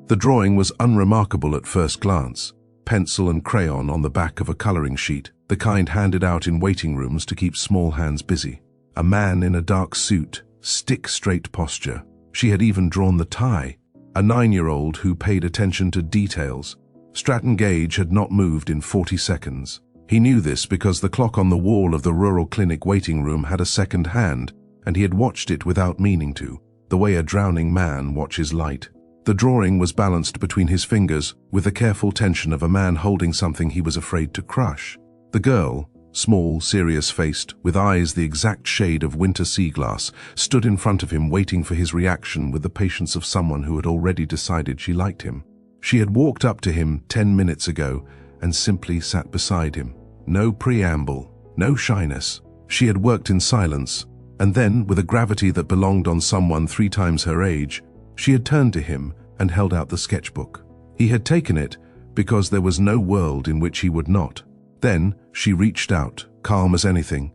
The drawing was unremarkable at first glance. Pencil and crayon on the back of a coloring sheet, the kind handed out in waiting rooms to keep small hands busy. A man in a dark suit, stick-straight posture. She had even drawn the tie. A 9-year-old who paid attention to details. Stratton Gage had not moved in 40 seconds. He knew this because the clock on the wall of the rural clinic waiting room had a second hand, and he had watched it without meaning to, the way a drowning man watches light. The drawing was balanced between his fingers, with the careful tension of a man holding something he was afraid to crush. The girl, small, serious-faced, with eyes the exact shade of winter sea glass, stood in front of him waiting for his reaction with the patience of someone who had already decided she liked him. She had walked up to him 10 minutes ago and simply sat beside him. No preamble, no shyness. She had worked in silence, and then, with a gravity that belonged on someone 3 times her age, she had turned to him and held out the sketchbook. He had taken it because there was no world in which he would not. Then she reached out, calm as anything,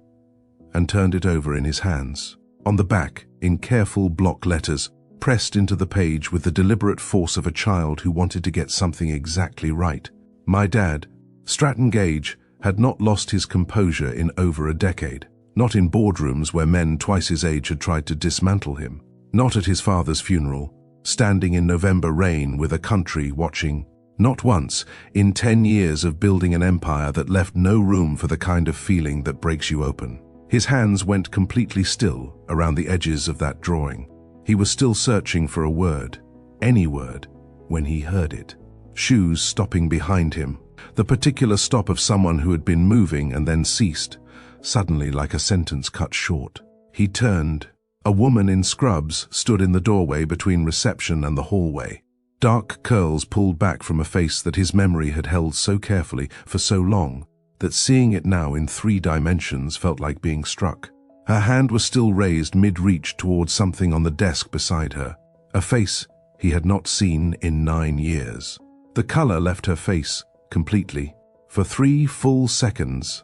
and turned it over in his hands. On the back, in careful block letters, pressed into the page with the deliberate force of a child who wanted to get something exactly right. My dad, Stratton Gage, had not lost his composure in over a decade. Not in boardrooms where men twice his age had tried to dismantle him. Not at his father's funeral, standing in November rain with a country watching. Not once, in 10 years of building an empire that left no room for the kind of feeling that breaks you open. His hands went completely still around the edges of that drawing. He was still searching for a word, any word, when he heard it. Shoes stopping behind him, the particular stop of someone who had been moving and then ceased, suddenly like a sentence cut short. He turned. A woman in scrubs stood in the doorway between reception and the hallway. Dark curls pulled back from a face that his memory had held so carefully for so long that seeing it now in 3 dimensions felt like being struck. Her hand was still raised mid-reach towards something on the desk beside her, a face he had not seen in 9 years. The color left her face completely. For 3 full seconds,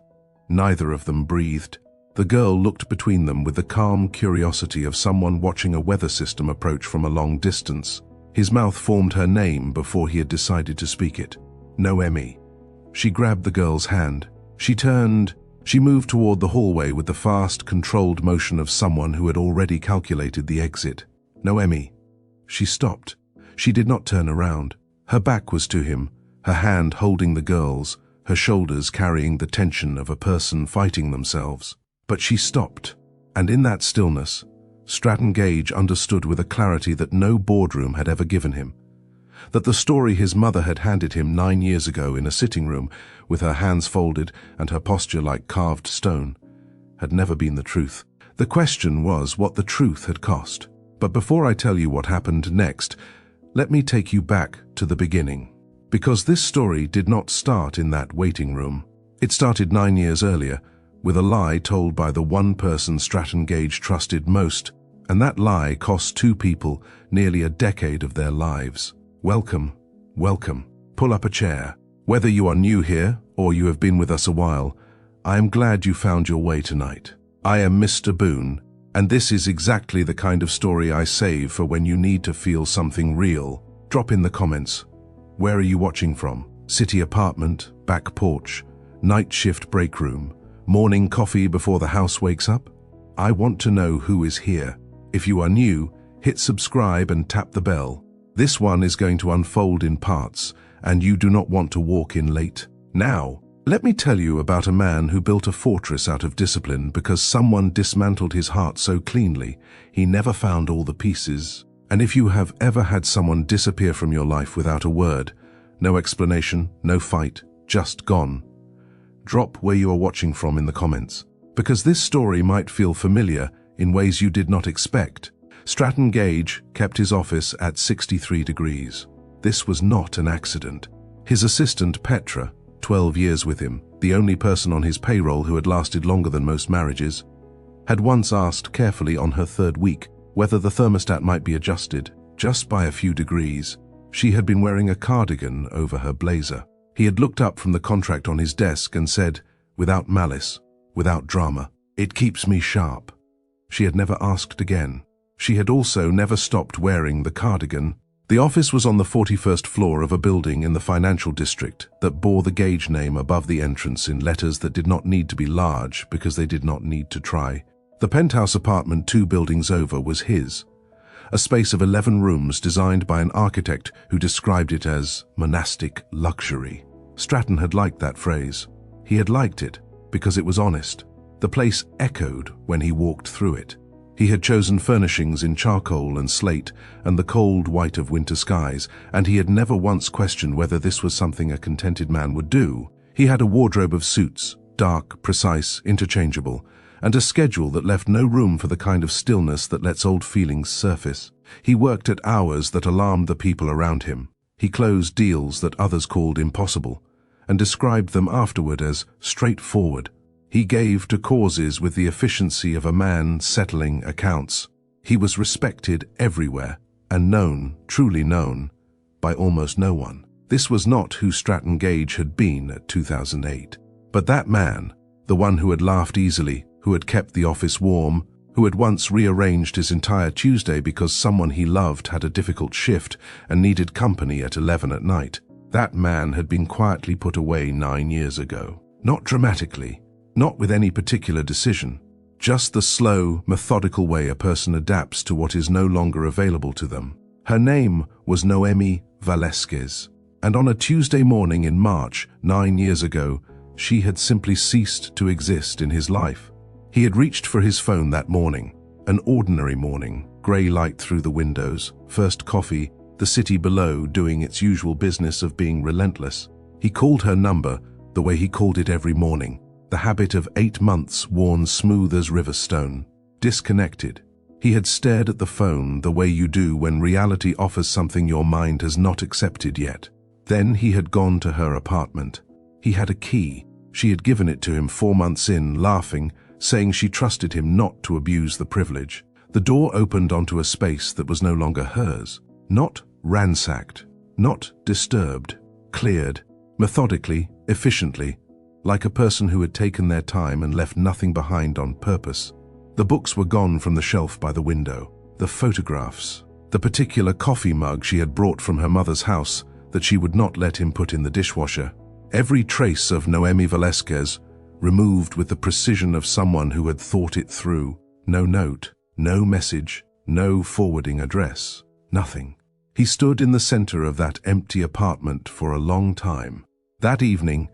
neither of them breathed. The girl looked between them with the calm curiosity of someone watching a weather system approach from a long distance. His mouth formed her name before he had decided to speak it. Noemí. She grabbed the girl's hand. She turned. She moved toward the hallway with the fast, controlled motion of someone who had already calculated the exit. Noemí. She stopped. She did not turn around. Her back was to him, her hand holding the girl's, her shoulders carrying the tension of a person fighting themselves. But she stopped, and in that stillness, Stratton Gage understood with a clarity that no boardroom had ever given him. That the story his mother had handed him 9 years ago in a sitting room, with her hands folded and her posture like carved stone, had never been the truth. The question was what the truth had cost. But before I tell you what happened next, let me take you back to the beginning. Because this story did not start in that waiting room. It started 9 years earlier, with a lie told by the one person Stratton Gage trusted most, and that lie cost 2 people nearly a decade of their lives. Welcome, welcome. Pull up a chair. Whether you are new here or you have been with us a while, I am glad you found your way tonight. I am Mr. Boone, and this is exactly the kind of story I save for when you need to feel something real. Drop in the comments. Where are you watching from? City apartment, back porch, night shift break room, morning coffee before the house wakes up? I want to know who is here. If you are new, hit subscribe and tap the bell. This one is going to unfold in parts, and you do not want to walk in late. Now, let me tell you about a man who built a fortress out of discipline because someone dismantled his heart so cleanly, he never found all the pieces. And if you have ever had someone disappear from your life without a word, no explanation, no fight, just gone, drop where you are watching from in the comments, because this story might feel familiar in ways you did not expect. Stratton Gage kept his office at 63 degrees. This was not an accident. His assistant Petra, 12 years with him, the only person on his payroll who had lasted longer than most marriages, had once asked carefully on her 3rd week whether the thermostat might be adjusted just by a few degrees. She had been wearing a cardigan over her blazer. He had looked up from the contract on his desk and said, without malice, without drama, "It keeps me sharp." She had never asked again. She had also never stopped wearing the cardigan, The office was on the 41st floor of a building in the financial district that bore the Gage name above the entrance in letters that did not need to be large because they did not need to try. The penthouse apartment 2 buildings over was his, a space of 11 rooms designed by an architect who described it as monastic luxury. Stratton had liked that phrase. He had liked it because it was honest. The place echoed when he walked through it. He had chosen furnishings in charcoal and slate and the cold white of winter skies, and he had never once questioned whether this was something a contented man would do. He had a wardrobe of suits, dark, precise, interchangeable, and a schedule that left no room for the kind of stillness that lets old feelings surface. He worked at hours that alarmed the people around him. He closed deals that others called impossible, and described them afterward as straightforward. He gave to causes with the efficiency of a man settling accounts. He was respected everywhere, and known, truly known, by almost no one. This was not who Stratton Gage had been at 2008. But that man, the one who had laughed easily, who had kept the office warm, who had once rearranged his entire Tuesday because someone he loved had a difficult shift and needed company at 11 at night, that man had been quietly put away 9 years ago. Not dramatically, not with any particular decision, just the slow, methodical way a person adapts to what is no longer available to them. Her name was Noemí Velasquez, and on a Tuesday morning in March 9 years ago, she had simply ceased to exist in his life. He had reached for his phone that morning, an ordinary morning, grey light through the windows, first coffee, the city below doing its usual business of being relentless. He called her number the way he called it every morning, the habit of 8 months worn smooth as river stone. Disconnected. He had stared at the phone the way you do when reality offers something your mind has not accepted yet. Then he had gone to her apartment. He had a key. She had given it to him 4 months in, laughing, saying she trusted him not to abuse the privilege. The door opened onto a space that was no longer hers. Not ransacked, not disturbed, cleared, methodically, efficiently, like a person who had taken their time and left nothing behind on purpose. The books were gone from the shelf by the window, the photographs, the particular coffee mug she had brought from her mother's house that she would not let him put in the dishwasher. Every trace of Noemí Velasquez removed with the precision of someone who had thought it through. No note, no message, no forwarding address, nothing. He stood in the center of that empty apartment for a long time. That evening,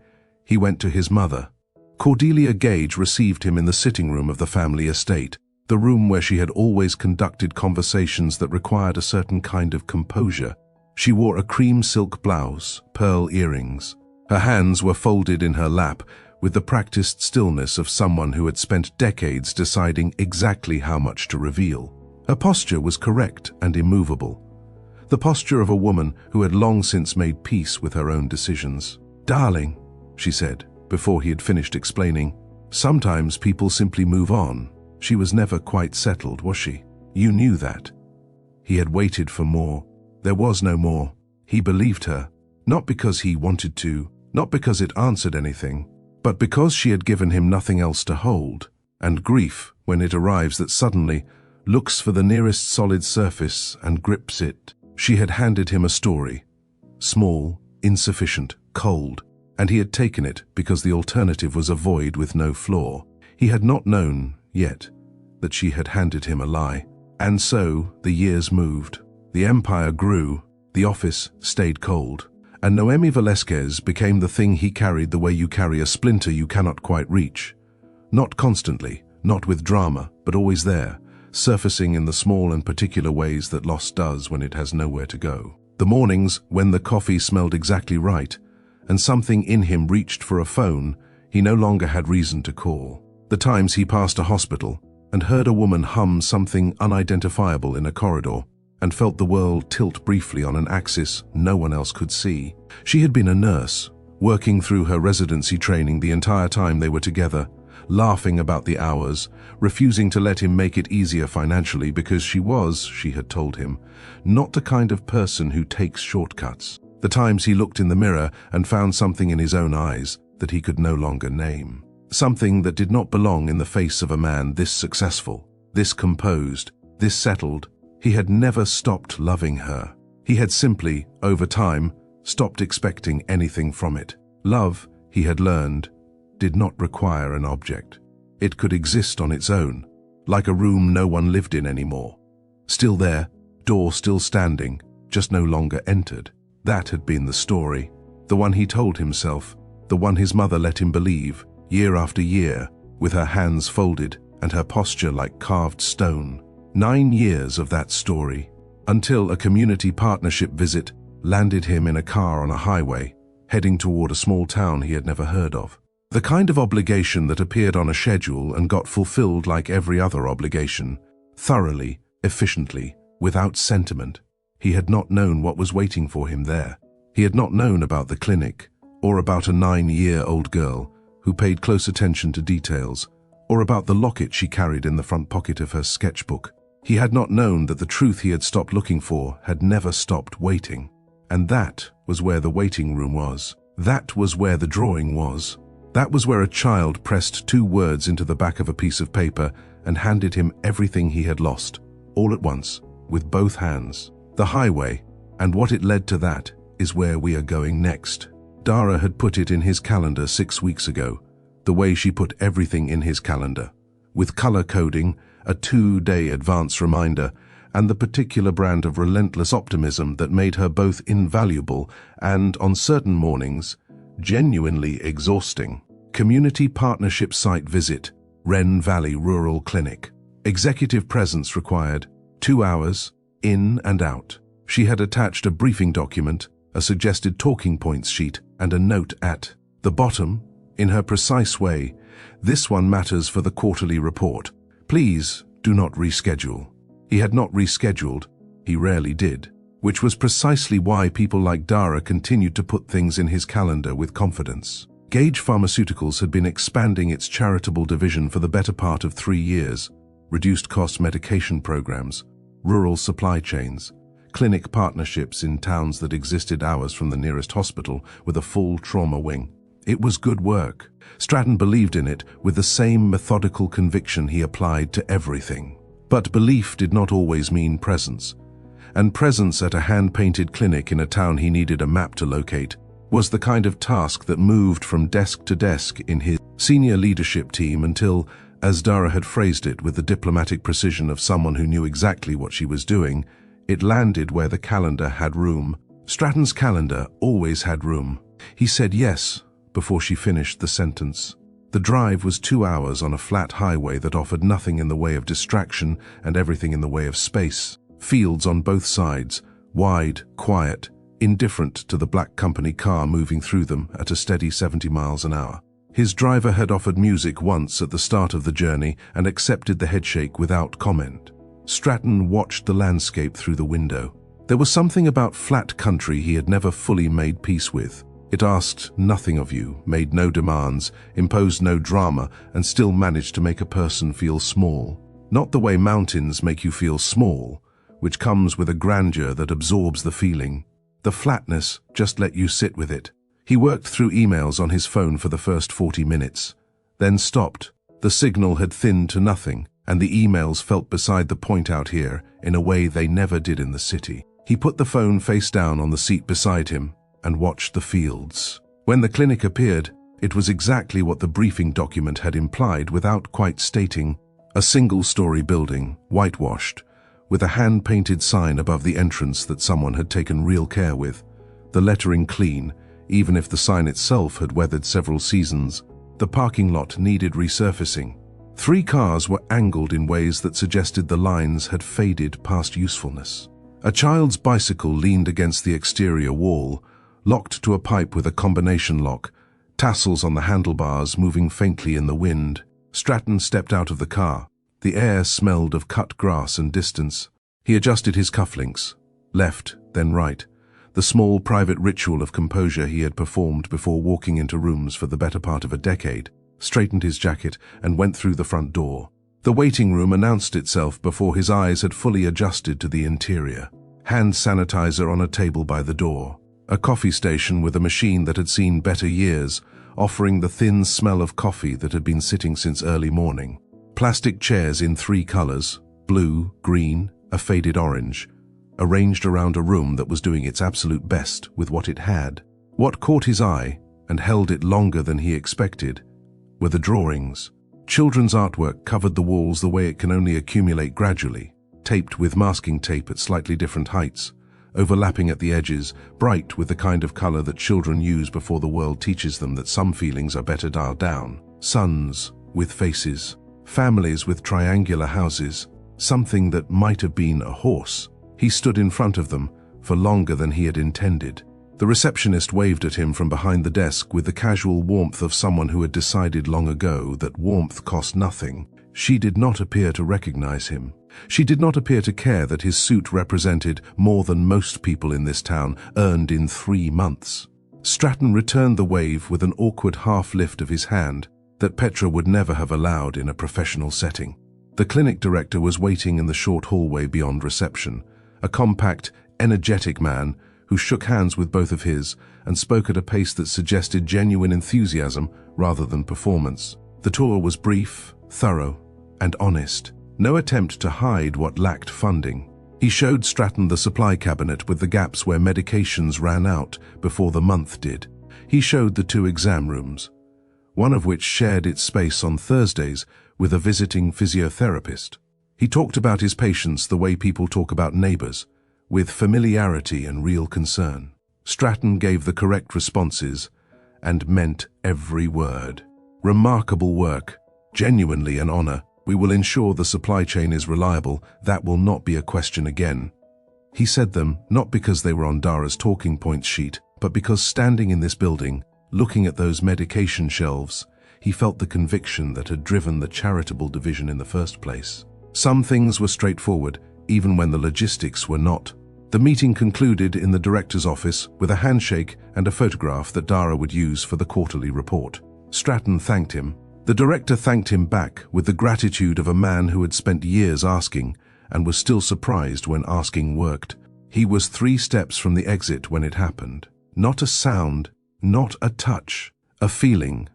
he went to his mother. Cordelia Gage received him in the sitting room of the family estate, the room where she had always conducted conversations that required a certain kind of composure. She wore a cream silk blouse, pearl earrings. Her hands were folded in her lap, with the practiced stillness of someone who had spent decades deciding exactly how much to reveal. Her posture was correct and immovable, the posture of a woman who had long since made peace with her own decisions. "Darling," she said, before he had finished explaining, "sometimes people simply move on." She was never quite settled, was she? You knew that. He had waited for more. There was no more. He believed her, not because he wanted to, not because it answered anything, but because she had given him nothing else to hold. And grief, when it arrives that suddenly, looks for the nearest solid surface and grips it. She had handed him a story, small, insufficient, cold, and he had taken it because the alternative was a void with no flaw. He had not known, yet, that she had handed him a lie. And so, the years moved. The empire grew, the office stayed cold, and Noemí Velasquez became the thing he carried the way you carry a splinter you cannot quite reach. Not constantly, not with drama, but always there, surfacing in the small and particular ways that loss does when it has nowhere to go. The mornings when the coffee smelled exactly right, and something in him reached for a phone he no longer had reason to call. The times he passed a hospital and heard a woman hum something unidentifiable in a corridor, and felt the world tilt briefly on an axis no one else could see. She had been a nurse, working through her residency training the entire time they were together, laughing about the hours, refusing to let him make it easier financially because she had told him, not the kind of person who takes shortcuts. The times he looked in the mirror and found something in his own eyes that he could no longer name. Something that did not belong in the face of a man this successful, this composed, this settled. He had never stopped loving her. He had simply, over time, stopped expecting anything from it. Love, he had learned, did not require an object. It could exist on its own, like a room no one lived in anymore. Still there, door still standing, just no longer entered. That had been the story, the one he told himself, the one his mother let him believe, year after year, with her hands folded and her posture like carved stone. 9 years of that story, until a community partnership visit landed him in a car on a highway, heading toward a small town he had never heard of. The kind of obligation that appeared on a schedule and got fulfilled like every other obligation, thoroughly, efficiently, without sentiment. He had not known what was waiting for him there. He had not known about the clinic, or about a 9-year-old girl who paid close attention to details, or about the locket she carried in the front pocket of her sketchbook. He had not known that the truth he had stopped looking for had never stopped waiting. And that was where the waiting room was. That was where the drawing was. That was where a child pressed 2 words into the back of a piece of paper and handed him everything he had lost, all at once, with both hands. The highway, and what it led to, that is where we are going next. Dara had put it in his calendar 6 weeks ago, the way she put everything in his calendar, with color coding, a 2-day advance reminder, and the particular brand of relentless optimism that made her both invaluable and, on certain mornings, genuinely exhausting. Community partnership site visit, Wren Valley Rural Clinic. Executive presence required, 2 hours, in and out. She had attached a briefing document, a suggested talking points sheet, and a note at the bottom, in her precise way, "This one matters for the quarterly report. Please do not reschedule." He had not rescheduled, he rarely did, which was precisely why people like Dara continued to put things in his calendar with confidence. Gage Pharmaceuticals had been expanding its charitable division for the better part of 3 years, reduced cost medication programs, rural supply chains, clinic partnerships in towns that existed hours from the nearest hospital with a full trauma wing. It was good work. Stratton believed in it with the same methodical conviction he applied to everything. But belief did not always mean presence. And presence at a hand-painted clinic in a town he needed a map to locate was the kind of task that moved from desk to desk in his senior leadership team until, as Dara had phrased it with the diplomatic precision of someone who knew exactly what she was doing, it landed where the calendar had room. Stratton's calendar always had room. He said yes before she finished the sentence. The drive was 2 hours on a flat highway that offered nothing in the way of distraction and everything in the way of space. Fields on both sides, wide, quiet, indifferent to the black company car moving through them at a steady 70 miles an hour. His driver had offered music once at the start of the journey and accepted the headshake without comment. Stratton watched the landscape through the window. There was something about flat country he had never fully made peace with. It asked nothing of you, made no demands, imposed no drama, and still managed to make a person feel small. Not the way mountains make you feel small, which comes with a grandeur that absorbs the feeling. The flatness just let you sit with it. He worked through emails on his phone for the first 40 minutes, then stopped. The signal had thinned to nothing, and the emails felt beside the point out here in a way they never did in the city. He put the phone face down on the seat beside him and watched the fields. When the clinic appeared, it was exactly what the briefing document had implied without quite stating. A single-story building, whitewashed, with a hand-painted sign above the entrance that someone had taken real care with. The lettering clean, even if the sign itself had weathered several seasons. The parking lot needed resurfacing. 3 cars were angled in ways that suggested the lines had faded past usefulness. A child's bicycle leaned against the exterior wall, locked to a pipe with a combination lock, tassels on the handlebars moving faintly in the wind. Stratton stepped out of the car. The air smelled of cut grass and distance. He adjusted his cufflinks, left, then right, the small private ritual of composure he had performed before walking into rooms for the better part of a decade, straightened his jacket and went through the front door. The waiting room announced itself before his eyes had fully adjusted to the interior. Hand sanitizer on a table by the door. A coffee station with a machine that had seen better years, offering the thin smell of coffee that had been sitting since early morning. Plastic chairs in 3 colors, blue, green, a faded orange. arranged around a room that was doing its absolute best with what it had. What caught his eye, and held it longer than he expected, were the drawings. Children's artwork covered the walls the way it can only accumulate gradually, taped with masking tape at slightly different heights, overlapping at the edges, bright with the kind of color that children use before the world teaches them that some feelings are better dialed down. Suns with faces, families with triangular houses, something that might have been a horse. He stood in front of them for longer than he had intended. The receptionist waved at him from behind the desk with the casual warmth of someone who had decided long ago that warmth cost nothing. She did not appear to recognize him. She did not appear to care that his suit represented more than most people in this town earned in 3 months. Stratton returned the wave with an awkward half lift of his hand that Petra would never have allowed in a professional setting. The clinic director was waiting in the short hallway beyond reception, a compact, energetic man who shook hands with both of his and spoke at a pace that suggested genuine enthusiasm rather than performance. The tour was brief, thorough, and honest. No attempt to hide what lacked funding. He showed Stratton the supply cabinet with the gaps where medications ran out before the month did. He showed the 2 exam rooms, one of which shared its space on Thursdays with a visiting physiotherapist. He talked about his patients the way people talk about neighbors, with familiarity and real concern. Stratton gave the correct responses and meant every word. Remarkable work, genuinely an honor. We will ensure the supply chain is reliable. That will not be a question again. He said them not because they were on Dara's talking points sheet, but because standing in this building, looking at those medication shelves, he felt the conviction that had driven the charitable division in the first place. Some things were straightforward, even when the logistics were not. The meeting concluded in the director's office with a handshake and a photograph that Dara would use for the quarterly report. Stratton thanked him. The director thanked him back with the gratitude of a man who had spent years asking and was still surprised when asking worked. He was 3 steps from the exit when it happened. Not a sound, not a touch, a feeling.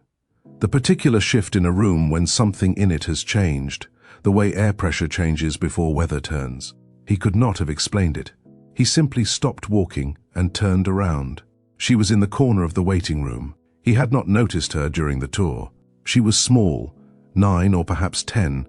The particular shift in a room when something in it has changed, the way air pressure changes before weather turns. He could not have explained it. He simply stopped walking and turned around. She was in the corner of the waiting room. He had not noticed her during the tour. She was small, 9 or perhaps 10,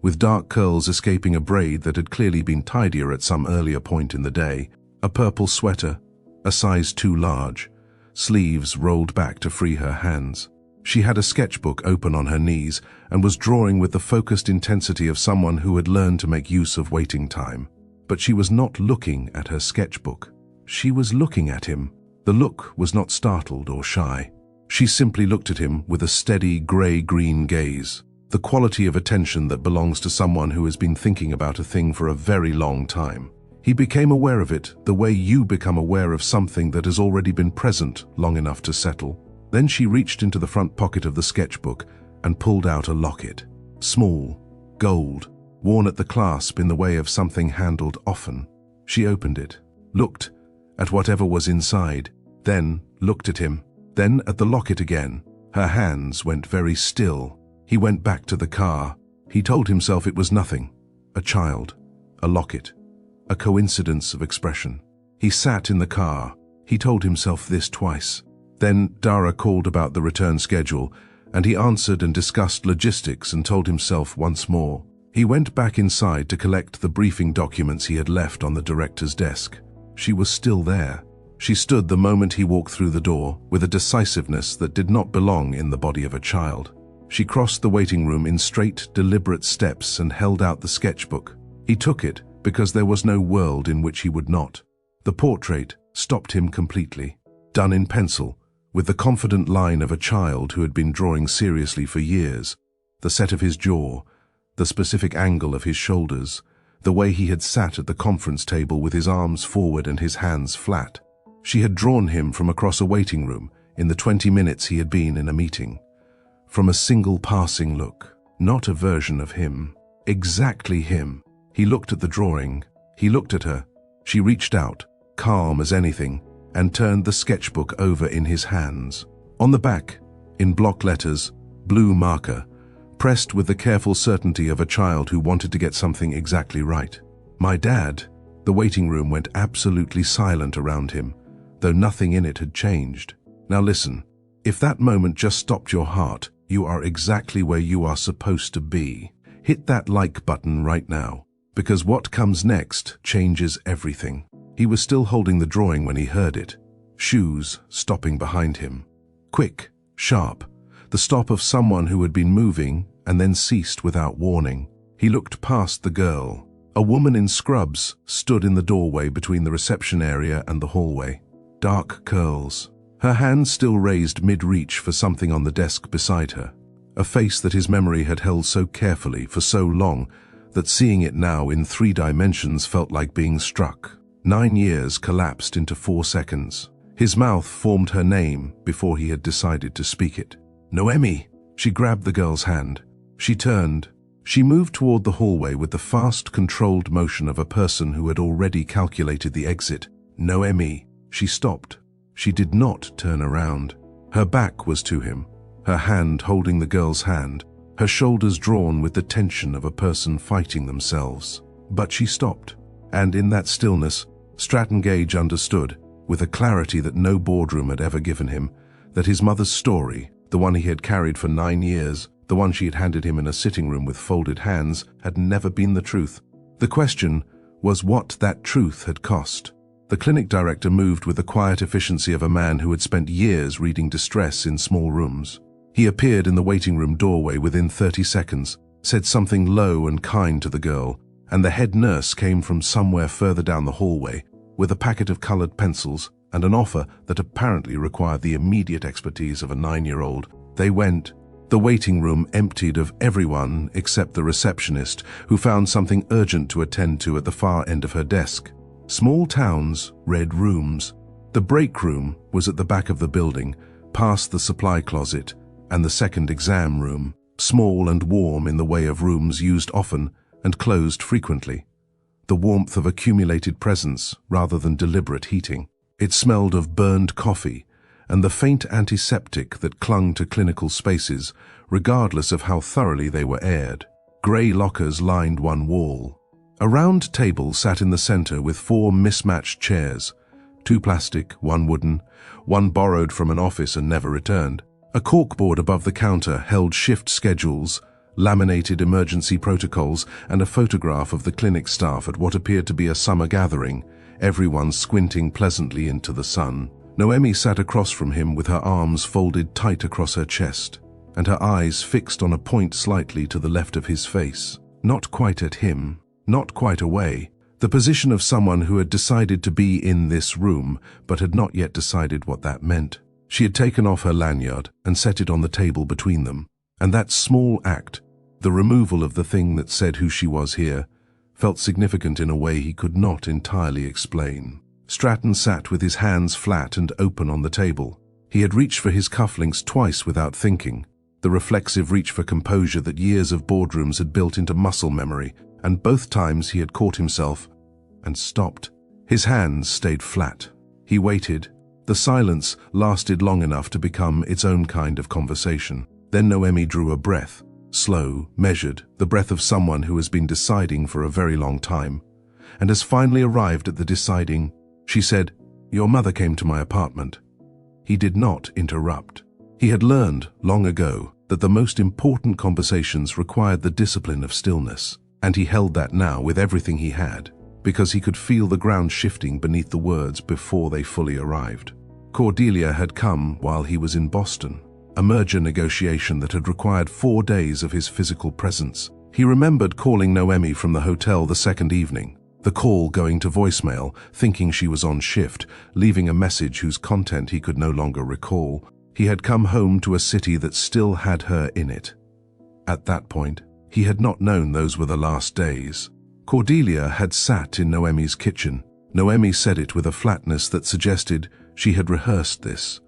with dark curls escaping a braid that had clearly been tidier at some earlier point in the day, a purple sweater, a size too large, sleeves rolled back to free her hands. She had a sketchbook open on her knees and was drawing with the focused intensity of someone who had learned to make use of waiting time. But she was not looking at her sketchbook. She was looking at him. The look was not startled or shy. She simply looked at him with a steady gray-green gaze, the quality of attention that belongs to someone who has been thinking about a thing for a very long time. He became aware of it the way you become aware of something that has already been present long enough to settle. Then she reached into the front pocket of the sketchbook and pulled out a locket. Small, gold, worn at the clasp in the way of something handled often. She opened it, looked at whatever was inside, then looked at him, then at the locket again. Her hands went very still. He went back to the car. He told himself it was nothing. A child, a locket, a coincidence of expression. He sat in the car. He told himself this twice. Then Dara called about the return schedule, and he answered and discussed logistics and told himself once more. He went back inside to collect the briefing documents he had left on the director's desk. She was still there. She stood the moment he walked through the door with a decisiveness that did not belong in the body of a child. She crossed the waiting room in straight, deliberate steps and held out the sketchbook. He took it because there was no world in which he would not. The portrait stopped him completely, done in pencil, with the confident line of a child who had been drawing seriously for years. The set of his jaw, the specific angle of his shoulders, the way he had sat at the conference table with his arms forward and his hands flat. She had drawn him from across a waiting room in the 20 minutes he had been in a meeting. From a single passing look, not a version of him, exactly him. He looked at the drawing. He looked at her. She reached out, calm as anything, and turned the sketchbook over in his hands. On the back, in block letters, blue marker, pressed with the careful certainty of a child who wanted to get something exactly right. My dad, The waiting room went absolutely silent around him, though nothing in it had changed. Now listen, if that moment just stopped your heart, you are exactly where you are supposed to be. Hit that like button right now, because what comes next changes everything. He was still holding the drawing when he heard it. Shoes stopping behind him. Quick, sharp, the stop of someone who had been moving and then ceased without warning. He looked past the girl. A woman in scrubs stood in the doorway between the reception area and the hallway. Dark curls. Her hand still raised mid-reach for something on the desk beside her. A face that his memory had held so carefully for so long that seeing it now in 3 dimensions felt like being struck. 9 years collapsed into 4 seconds. His mouth formed her name before he had decided to speak it. Noemí! She grabbed the girl's hand. She turned. She moved toward the hallway with the fast, controlled motion of a person who had already calculated the exit. Noemí! She stopped. She did not turn around. Her back was to him, her hand holding the girl's hand, her shoulders drawn with the tension of a person fighting themselves. But she stopped, and in that stillness, Stratton Gage understood, with a clarity that no boardroom had ever given him, that his mother's story, the one he had carried for 9 years, the one she had handed him in a sitting room with folded hands, had never been the truth. The question was what that truth had cost. The clinic director moved with the quiet efficiency of a man who had spent years reading distress in small rooms. He appeared in the waiting room doorway within 30 seconds, said something low and kind to the girl, and the head nurse came from somewhere further down the hallway with a packet of colored pencils and an offer that apparently required the immediate expertise of a 9-year-old. They went. The waiting room emptied of everyone except the receptionist, who found something urgent to attend to at the far end of her desk. Small towns, red rooms. The break room was at the back of the building, past the supply closet and the second exam room, small and warm in the way of rooms used often and closed frequently. The warmth of accumulated presence rather than deliberate heating. It smelled of burned coffee and the faint antiseptic that clung to clinical spaces, regardless of how thoroughly they were aired. Grey lockers lined one wall. A round table sat in the center with 4 mismatched chairs, 2 plastic, 1 wooden, 1 borrowed from an office and never returned. A corkboard above the counter held shift schedules, laminated emergency protocols, and a photograph of the clinic staff at what appeared to be a summer gathering, everyone squinting pleasantly into the sun. Noemí sat across from him with her arms folded tight across her chest, and her eyes fixed on a point slightly to the left of his face. Not quite at him. Not quite away, the position of someone who had decided to be in this room, but had not yet decided what that meant. She had taken off her lanyard and set it on the table between them, and that small act, the removal of the thing that said who she was here, felt significant in a way he could not entirely explain. Stratton sat with his hands flat and open on the table. He had reached for his cufflinks twice without thinking, the reflexive reach for composure that years of boardrooms had built into muscle memory, and both times he had caught himself and stopped. His hands stayed flat. He waited. The silence lasted long enough to become its own kind of conversation. Then Noemí drew a breath, slow, measured, the breath of someone who has been deciding for a very long time, and has finally arrived at the deciding. She said, "Your mother came to my apartment." He did not interrupt. He had learned long ago that the most important conversations required the discipline of stillness. And he held that now with everything he had, because he could feel the ground shifting beneath the words before they fully arrived. Cordelia had come while he was in Boston, a merger negotiation that had required 4 days of his physical presence. He remembered calling Noemí from the hotel the second evening, the call going to voicemail, thinking she was on shift, leaving a message whose content he could no longer recall. He had come home to a city that still had her in it. At that point, he had not known those were the last days. Cordelia had sat in Noemí's kitchen. Noemí said it with a flatness that suggested she had rehearsed this,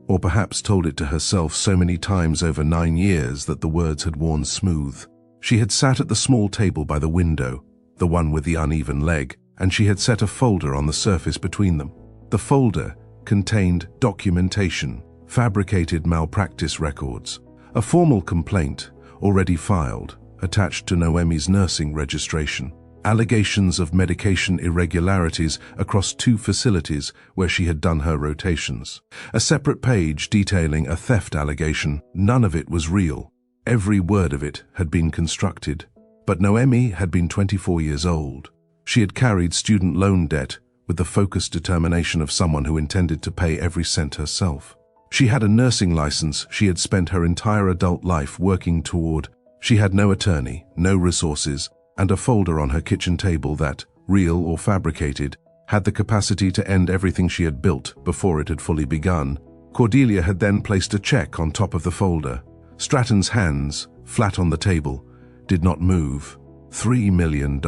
or perhaps told it to herself so many times over 9 years that the words had worn smooth. She had sat at the small table by the window, the one with the uneven leg, and she had set a folder on the surface between them. The folder contained documentation, fabricated malpractice records, a formal complaint, already filed, attached to Noemí's nursing registration. Allegations of medication irregularities across 2 facilities where she had done her rotations. A separate page detailing a theft allegation. None of it was real. Every word of it had been constructed. But Noemí had been 24 years old. She had carried student loan debt with the focused determination of someone who intended to pay every cent herself. She had a nursing license she had spent her entire adult life working toward. She had no attorney, no resources, and a folder on her kitchen table that, real or fabricated, had the capacity to end everything she had built before it had fully begun. Cordelia had then placed a check on top of the folder. Stratton's hands, flat on the table, did not move. $3 million.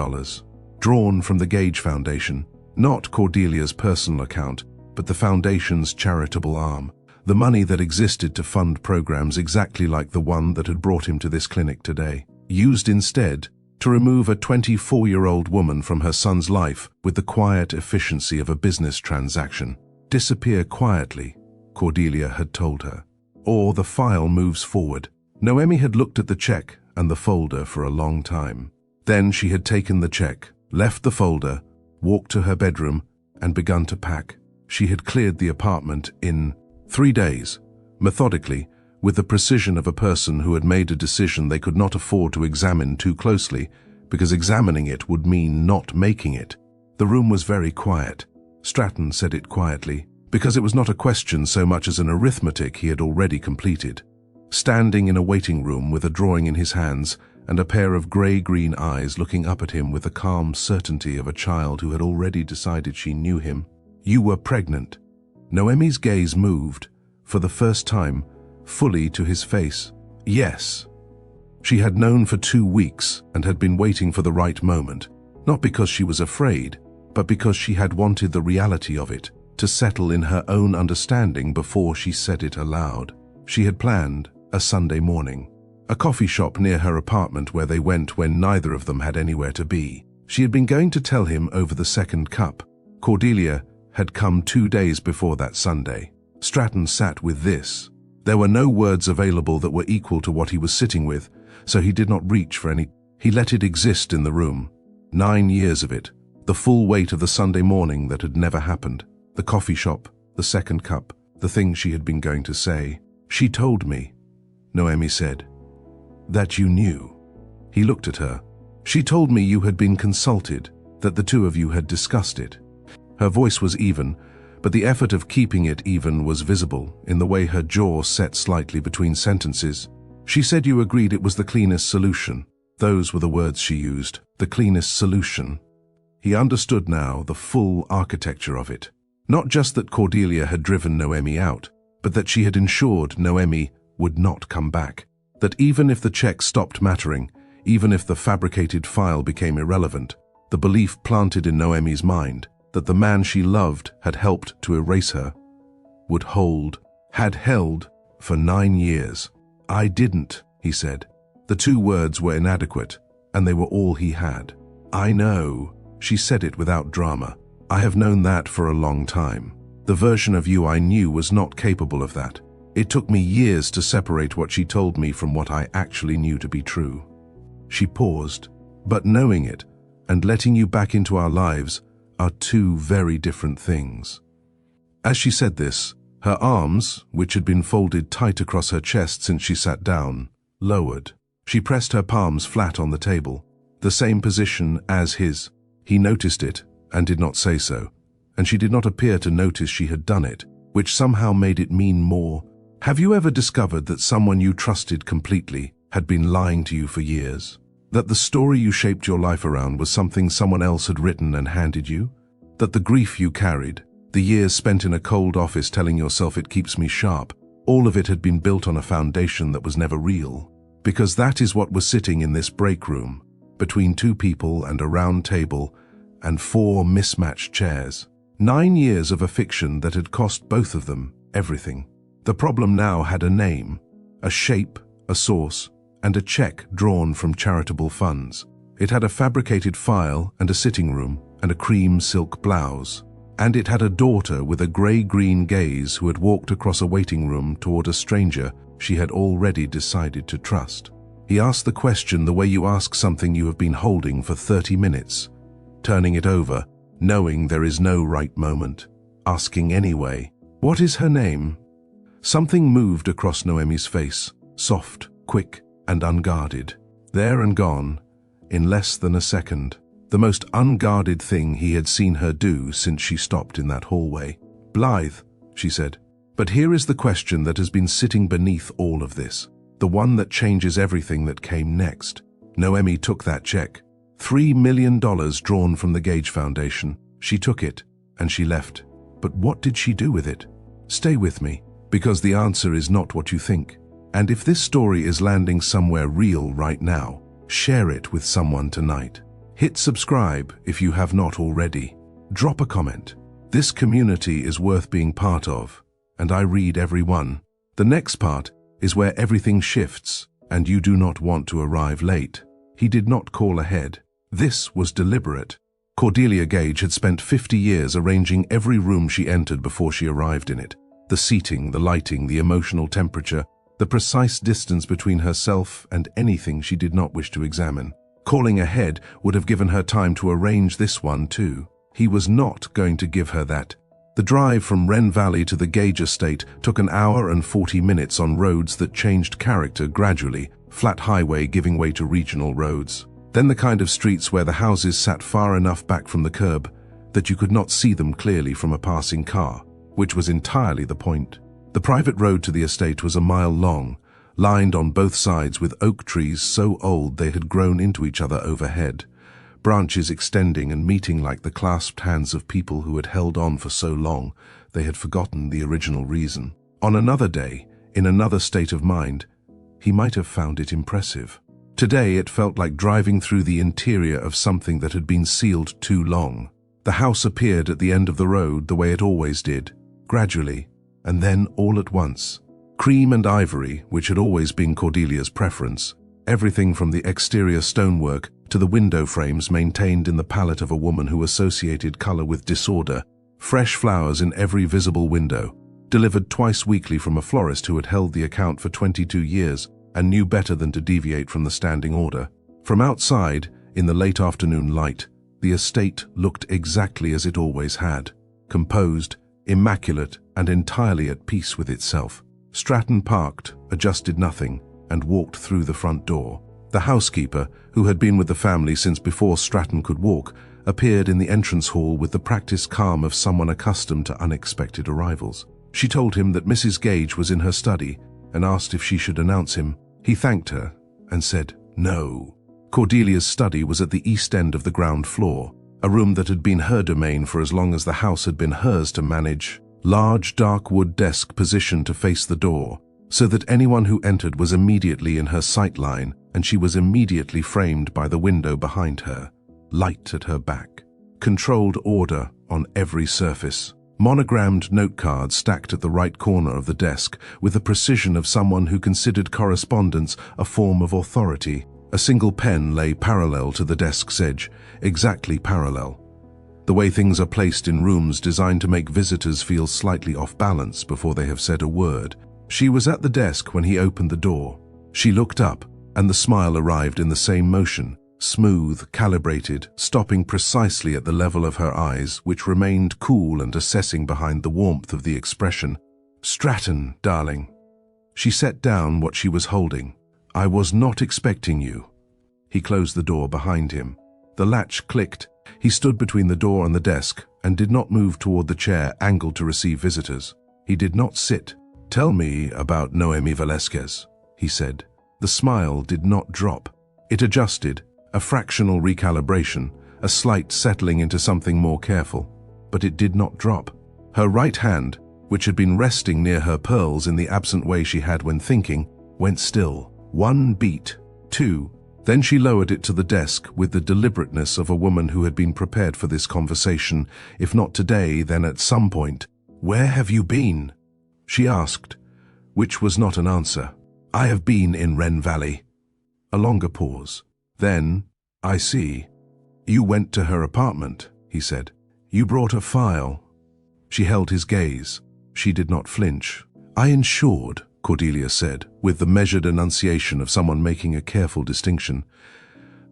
Drawn from the Gage Foundation, not Cordelia's personal account, but the Foundation's charitable arm. The money that existed to fund programs exactly like the one that had brought him to this clinic today. Used instead to remove a 24-year-old woman from her son's life with the quiet efficiency of a business transaction. Disappear quietly, Cordelia had told her. Or the file moves forward. Noemí had looked at the check and the folder for a long time. Then she had taken the check, left the folder, walked to her bedroom, and begun to pack. She had cleared the apartment in 3 days, methodically, with the precision of a person who had made a decision they could not afford to examine too closely, because examining it would mean not making it. The room was very quiet. Stratton said it quietly, because it was not a question so much as an arithmetic he had already completed. Standing in a waiting room with a drawing in his hands and a pair of grey-green eyes looking up at him with the calm certainty of a child who had already decided she knew him. You were pregnant. Noemí's gaze moved, for the first time, fully to his face. Yes. She had known for 2 weeks and had been waiting for the right moment, not because she was afraid, but because she had wanted the reality of it to settle in her own understanding before she said it aloud. She had planned a Sunday morning, a coffee shop near her apartment where they went when neither of them had anywhere to be. She had been going to tell him over the second cup. Cordelia had come 2 days before that Sunday. Stratton sat with this. There were no words available that were equal to what he was sitting with, so he did not reach for any. He let it exist in the room. 9 years of it, the full weight of the Sunday morning that had never happened. The coffee shop, the second cup, the thing she had been going to say. She told me, Noemí said, that you knew. He looked at her. She told me you had been consulted, that the 2 of you had discussed it. Her voice was even, but the effort of keeping it even was visible in the way her jaw set slightly between sentences. She said you agreed it was the cleanest solution. Those were the words she used, the cleanest solution. He understood now the full architecture of it. Not just that Cordelia had driven Noemí out, but that she had ensured Noemí would not come back. That even if the check stopped mattering, even if the fabricated file became irrelevant, the belief planted in Noemí's mind that the man she loved had helped to erase her would hold, had held for 9 years. I didn't, he said. The 2 words were inadequate, and they were all he had. I know, she said it without drama. I have known that for a long time. The version of you I knew was not capable of that. It took me years to separate what she told me from what I actually knew to be true. She paused, but knowing it and letting you back into our lives are 2 very different things. As she said this, her arms, which had been folded tight across her chest since she sat down, lowered. She pressed her palms flat on the table, the same position as his. He noticed it and did not say so, and she did not appear to notice she had done it, which somehow made it mean more. Have you ever discovered that someone you trusted completely had been lying to you for years? That the story you shaped your life around was something someone else had written and handed you? That the grief you carried, the years spent in a cold office telling yourself it keeps me sharp, all of it had been built on a foundation that was never real? Because that is what was sitting in this break room, between 2 people and a round table and 4 mismatched chairs. 9 years of a fiction that had cost both of them everything. The problem now had a name, a shape, a source, and a check drawn from charitable funds. It had a fabricated file and a sitting room and a cream silk blouse. And it had a daughter with a grey-green gaze who had walked across a waiting room toward a stranger she had already decided to trust. He asked the question the way you ask something you have been holding for 30 minutes, turning it over, knowing there is no right moment, asking anyway. What is her name? Something moved across Noemi's face, soft, quick, and unguarded. There and gone, in less than a second. The most unguarded thing he had seen her do since she stopped in that hallway. Blythe, she said. But here is the question that has been sitting beneath all of this. The one that changes everything that came next. Noemí took that check. $3 million drawn from the Gage Foundation. She took it, and she left. But what did she do with it? Stay with me, because the answer is not what you think. And if this story is landing somewhere real right now, share it with someone tonight. Hit subscribe if you have not already. Drop a comment. This community is worth being part of, and I read every one. The next part is where everything shifts, and you do not want to arrive late. He did not call ahead. This was deliberate. Cordelia Gage had spent 50 years arranging every room she entered before she arrived in it. The seating, the lighting, the emotional temperature, the precise distance between herself and anything she did not wish to examine. Calling ahead would have given her time to arrange this one too. He was not going to give her that. The drive from Wren Valley to the Gage estate took an hour and 40 minutes on roads that changed character gradually, flat highway giving way to regional roads. Then the kind of streets where the houses sat far enough back from the curb that you could not see them clearly from a passing car, which was entirely the point. The private road to the estate was a mile long, lined on both sides with oak trees so old they had grown into each other overhead, branches extending and meeting like the clasped hands of people who had held on for so long they had forgotten the original reason. On another day, in another state of mind, he might have found it impressive. Today it felt like driving through the interior of something that had been sealed too long. The house appeared at the end of the road the way it always did, gradually, and then all at once. Cream and ivory, which had always been Cordelia's preference, everything from the exterior stonework to the window frames maintained in the palette of a woman who associated color with disorder, fresh flowers in every visible window, delivered twice weekly from a florist who had held the account for 22 years and knew better than to deviate from the standing order. From outside, in the late afternoon light, the estate looked exactly as it always had, composed, immaculate, and entirely at peace with itself. Stratton parked, adjusted nothing, and walked through the front door. The housekeeper, who had been with the family since before Stratton could walk, appeared in the entrance hall with the practiced calm of someone accustomed to unexpected arrivals. She told him that Mrs. Gage was in her study and asked if she should announce him. He thanked her and said no. Cordelia's study was at the east end of the ground floor, a room that had been her domain for as long as the house had been hers to manage. Large dark wood desk positioned to face the door, so that anyone who entered was immediately in her sight line, and she was immediately framed by the window behind her. Light at her back. Controlled order on every surface. Monogrammed note cards stacked at the right corner of the desk with the precision of someone who considered correspondence a form of authority. A single pen lay parallel to the desk's edge, exactly parallel. The way things are placed in rooms designed to make visitors feel slightly off balance before they have said a word. She was at the desk when he opened the door. She looked up, and the smile arrived in the same motion, smooth, calibrated, stopping precisely at the level of her eyes, which remained cool and assessing behind the warmth of the expression. "Stratton, darling." She set down what she was holding. "I was not expecting you." He closed the door behind him. The latch clicked. He stood between the door and the desk and did not move toward the chair angled to receive visitors. He did not sit. "Tell me about Noemí Velasquez," he said. The smile did not drop. It adjusted, a fractional recalibration, a slight settling into something more careful. But it did not drop. Her right hand, which had been resting near her pearls in the absent way she had when thinking, went still. One beat, two. Then she lowered it to the desk with the deliberateness of a woman who had been prepared for this conversation, if not today, then at some point. "Where have you been?" she asked, which was not an answer. "I have been in Wren Valley." A longer pause. Then, "I see. You went to her apartment," he said. "You brought a file." She held his gaze. She did not flinch. "I ensured," Cordelia said, with the measured enunciation of someone making a careful distinction.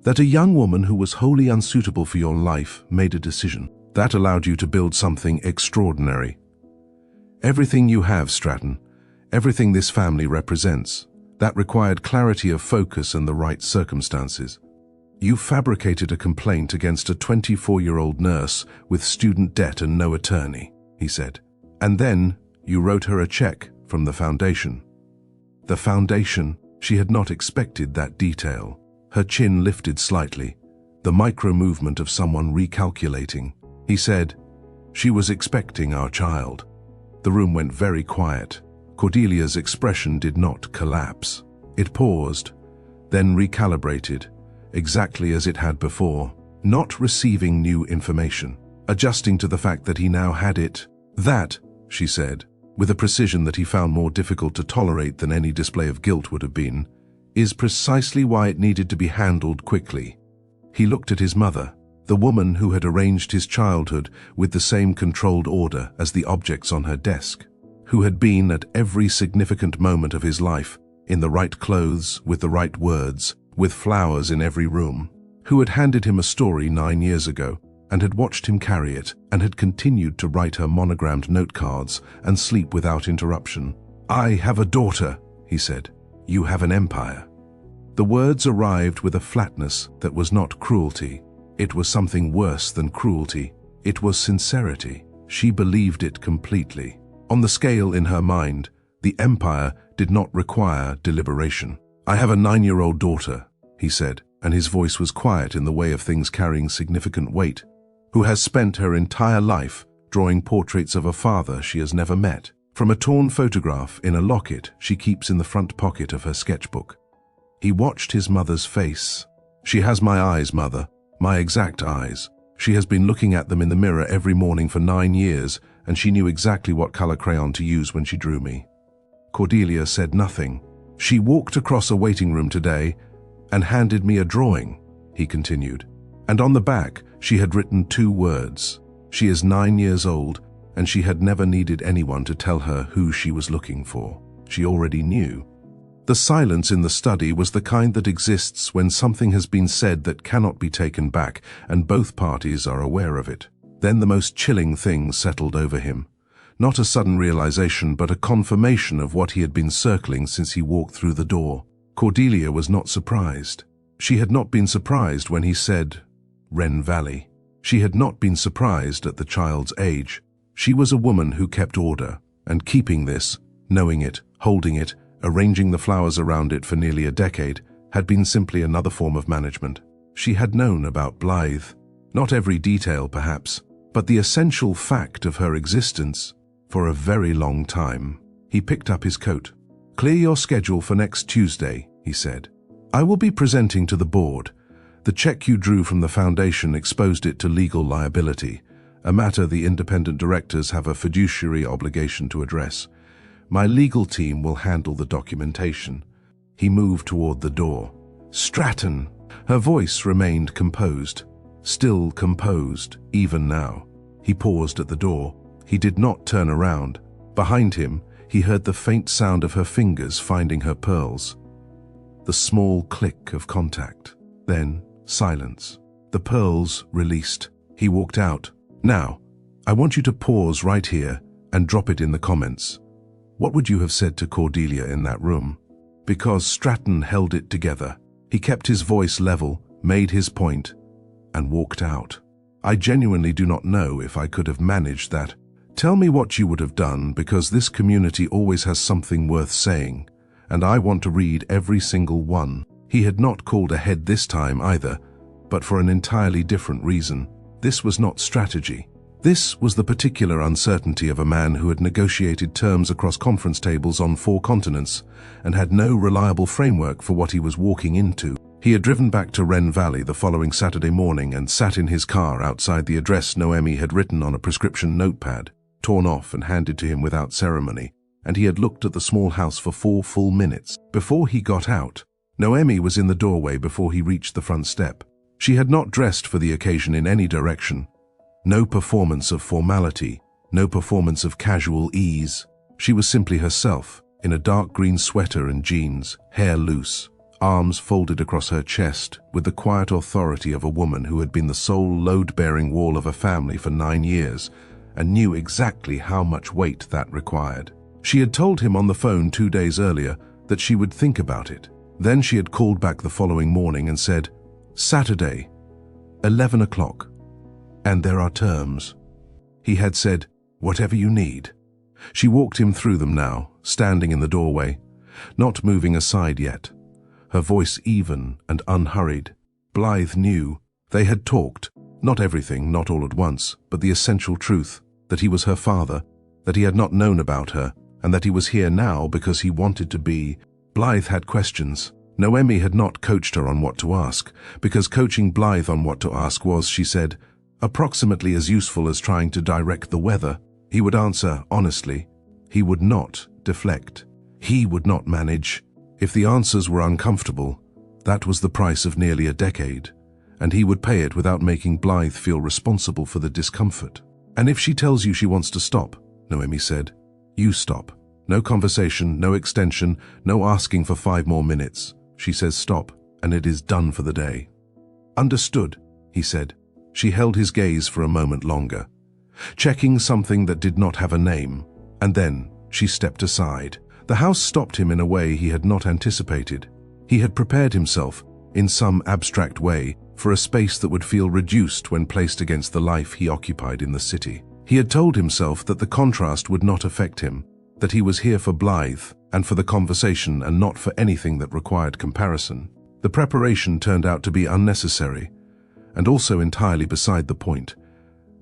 That a young woman who was wholly unsuitable for your life made a decision. That allowed you to build something extraordinary. Everything you have, Stratton, everything this family represents, that required clarity of focus and the right circumstances. You fabricated a complaint against a 24-year-old nurse with student debt and no attorney, he said. And then you wrote her a check from the foundation. The foundation, she had not expected that detail. Her chin lifted slightly, the micro-movement of someone recalculating. He said, "She was expecting our child." The room went very quiet. Cordelia's expression did not collapse. It paused, then recalibrated, exactly as it had before, not receiving new information, adjusting to the fact that he now had it. "That," she said, with a precision that he found more difficult to tolerate than any display of guilt would have been, "is precisely why it needed to be handled quickly." He looked at his mother, the woman who had arranged his childhood with the same controlled order as the objects on her desk, who had been at every significant moment of his life, in the right clothes, with the right words, with flowers in every room, who had handed him a story 9 years ago, and had watched him carry it, and had continued to write her monogrammed note cards and sleep without interruption. "I have a daughter," he said. "You have an empire." The words arrived with a flatness that was not cruelty. It was something worse than cruelty. It was sincerity. She believed it completely. On the scale in her mind, the empire did not require deliberation. "I have a 9-year-old daughter," he said, and his voice was quiet in the way of things carrying significant weight, "who has spent her entire life drawing portraits of a father she has never met, from a torn photograph in a locket she keeps in the front pocket of her sketchbook." He watched his mother's face. "She has my eyes, Mother, my exact eyes. She has been looking at them in the mirror every morning for 9 years, and she knew exactly what color crayon to use when she drew me." Cordelia said nothing. "She walked across a waiting room today and handed me a drawing," he continued. "And on the back, she had written 2 words. She is 9 years old, and she had never needed anyone to tell her who she was looking for. She already knew." The silence in the study was the kind that exists when something has been said that cannot be taken back, and both parties are aware of it. Then the most chilling thing settled over him. Not a sudden realization, but a confirmation of what he had been circling since he walked through the door. Cordelia was not surprised. She had not been surprised when he said, "Wren Valley." She had not been surprised at the child's age. She was a woman who kept order, and keeping this, knowing it, holding it, arranging the flowers around it for nearly a decade, had been simply another form of management. She had known about Blythe. Not every detail, perhaps, but the essential fact of her existence for a very long time. He picked up his coat. "Clear your schedule for next Tuesday," he said. "I will be presenting to the board. The check you drew from the foundation exposed it to legal liability, a matter the independent directors have a fiduciary obligation to address. My legal team will handle the documentation." He moved toward the door. "Stratton!" Her voice remained composed, still composed, even now. He paused at the door. He did not turn around. Behind him, he heard the faint sound of her fingers finding her pearls. The small click of contact. Then silence. The pearls released. He walked out. "Now, I want you to pause right here and drop it in the comments. What would you have said to Cordelia in that room?" Because Stratton held it together. He kept his voice level, made his point, and walked out. "I genuinely do not know if I could have managed that. Tell me what you would have done, because this community always has something worth saying, and I want to read every single one." He had not called ahead this time either, but for an entirely different reason. This was not strategy. This was the particular uncertainty of a man who had negotiated terms across conference tables on 4 continents and had no reliable framework for what he was walking into. He had driven back to Wren Valley the following Saturday morning and sat in his car outside the address Noemí had written on a prescription notepad, torn off and handed to him without ceremony, and he had looked at the small house for 4 full minutes. Before he got out, Noemí was in the doorway before he reached the front step. She had not dressed for the occasion in any direction. No performance of formality, no performance of casual ease. She was simply herself, in a dark green sweater and jeans, hair loose, arms folded across her chest, with the quiet authority of a woman who had been the sole load-bearing wall of a family for 9 years and knew exactly how much weight that required. She had told him on the phone 2 days earlier that she would think about it. Then she had called back the following morning and said, "Saturday, 11 o'clock, and there are terms." He had said, "Whatever you need." She walked him through them now, standing in the doorway, not moving aside yet, her voice even and unhurried. Blythe knew. They had talked, not everything, not all at once, but the essential truth, that he was her father, that he had not known about her, and that he was here now because he wanted to be. Blythe had questions. Noemí had not coached her on what to ask, because coaching Blythe on what to ask was, she said, approximately as useful as trying to direct the weather. He would answer honestly. He would not deflect. He would not manage. If the answers were uncomfortable, that was the price of nearly a decade, and he would pay it without making Blythe feel responsible for the discomfort. "And if she tells you she wants to stop," Noemí said, "you stop. No conversation, no extension, no asking for 5 more minutes. She says stop, and it is done for the day." "Understood," he said. She held his gaze for a moment longer, checking something that did not have a name, and then she stepped aside. The house stopped him in a way he had not anticipated. He had prepared himself, in some abstract way, for a space that would feel reduced when placed against the life he occupied in the city. He had told himself that the contrast would not affect him, that he was here for Blythe and for the conversation and not for anything that required comparison. The preparation turned out to be unnecessary, and also entirely beside the point,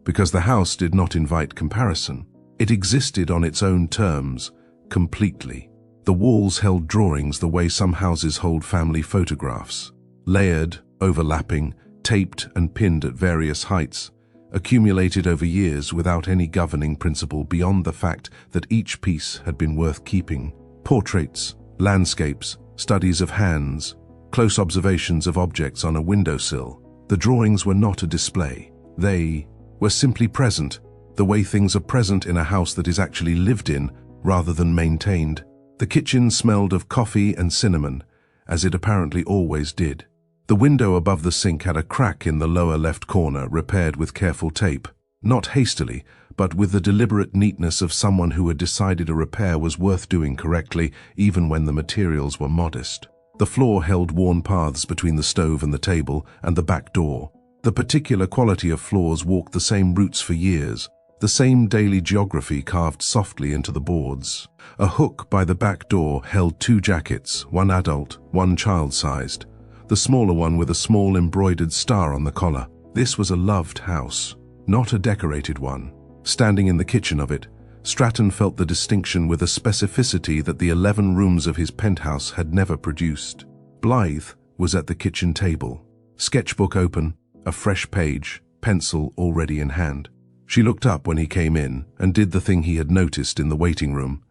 because the house did not invite comparison. It existed on its own terms, completely. The walls held drawings the way some houses hold family photographs, layered, overlapping, taped and pinned at various heights, accumulated over years without any governing principle beyond the fact that each piece had been worth keeping. Portraits, landscapes, studies of hands, close observations of objects on a windowsill. The drawings were not a display. They were simply present, the way things are present in a house that is actually lived in rather than maintained. The kitchen smelled of coffee and cinnamon, as it apparently always did. The window above the sink had a crack in the lower left corner, repaired with careful tape, not hastily, but with the deliberate neatness of someone who had decided a repair was worth doing correctly, even when the materials were modest. The floor held worn paths between the stove and the table and the back door. The particular quality of floors walked the same routes for years, the same daily geography carved softly into the boards. A hook by the back door held 2 jackets, one adult, one child-sized, the smaller one with a small embroidered star on the collar. This was a loved house, not a decorated one. Standing in the kitchen of it, Stratton felt the distinction with a specificity that the 11 rooms of his penthouse had never produced. Blythe was at the kitchen table, sketchbook open, a fresh page, pencil already in hand. She looked up when he came in and did the thing he had noticed in the waiting room.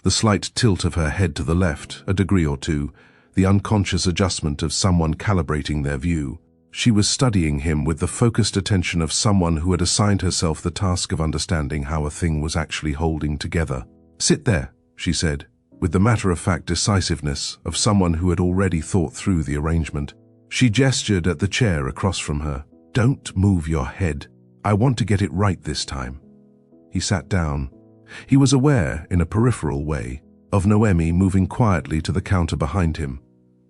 The slight tilt of her head to the left, a degree or two, the unconscious adjustment of someone calibrating their view. She was studying him with the focused attention of someone who had assigned herself the task of understanding how a thing was actually holding together. "Sit there," she said, with the matter-of-fact decisiveness of someone who had already thought through the arrangement. She gestured at the chair across from her. "Don't move your head. I want to get it right this time." He sat down. He was aware, in a peripheral way, of Noemí moving quietly to the counter behind him.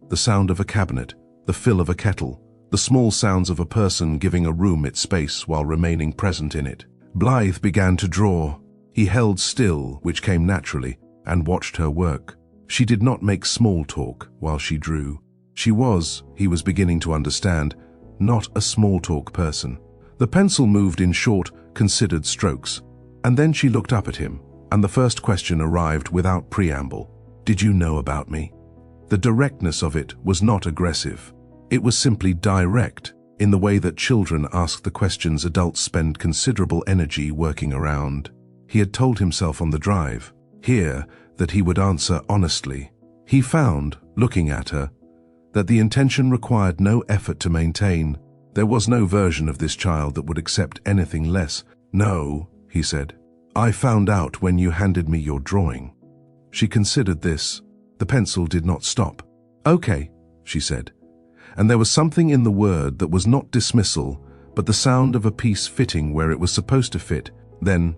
The sound of a cabinet, the fill of a kettle, the small sounds of a person giving a room its space while remaining present in it. Blythe began to draw. He held still, which came naturally, and watched her work. She did not make small talk while she drew. She was, he was beginning to understand, not a small talk person. The pencil moved in short, considered strokes, and then she looked up at him, and the first question arrived without preamble. "Did you know about me?" The directness of it was not aggressive. It was simply direct, in the way that children ask the questions adults spend considerable energy working around. He had told himself on the drive, here, that he would answer honestly. He found, looking at her, that the intention required no effort to maintain. There was no version of this child that would accept anything less. "No," he said. "I found out when you handed me your drawing." She considered this. The pencil did not stop. "Okay," she said. And there was something in the word that was not dismissal, but the sound of a piece fitting where it was supposed to fit. Then,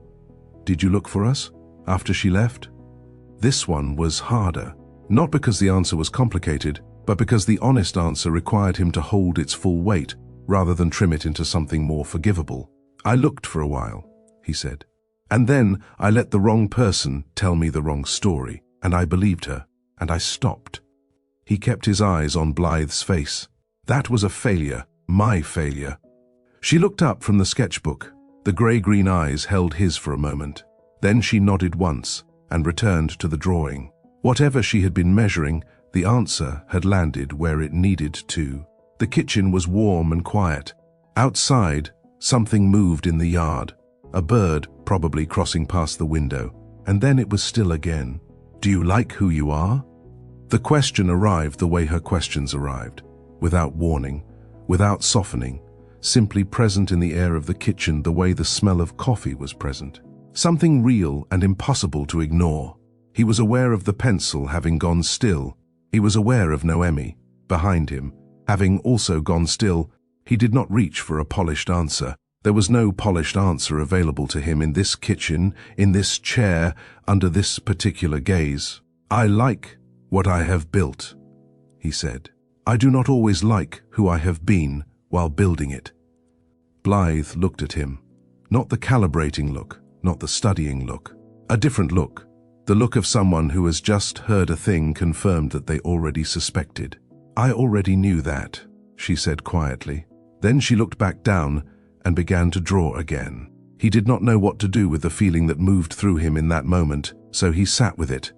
"Did you look for us after she left?" This one was harder, not because the answer was complicated, but because the honest answer required him to hold its full weight, rather than trim it into something more forgivable. "I looked for a while," he said. "And then I let the wrong person tell me the wrong story, and I believed her, and I stopped." He kept his eyes on Blythe's face. "That was a failure, my failure." She looked up from the sketchbook. The grey-green eyes held his for a moment. Then she nodded once and returned to the drawing. Whatever she had been measuring, the answer had landed where it needed to. The kitchen was warm and quiet. Outside, something moved in the yard. A bird probably crossing past the window. And then it was still again. "Do you like who you are?" The question arrived the way her questions arrived, without warning, without softening, simply present in the air of the kitchen the way the smell of coffee was present. Something real and impossible to ignore. He was aware of the pencil having gone still. He was aware of Noemí, behind him, having also gone still. He did not reach for a polished answer. There was no polished answer available to him in this kitchen, in this chair, under this particular gaze. "I like what I have built," he said. "I do not always like who I have been while building it." Blythe looked at him. Not the calibrating look, not the studying look. A different look. The look of someone who has just heard a thing confirmed that they already suspected. "I already knew that," she said quietly. Then she looked back down and began to draw again. He did not know what to do with the feeling that moved through him in that moment, so he sat with it,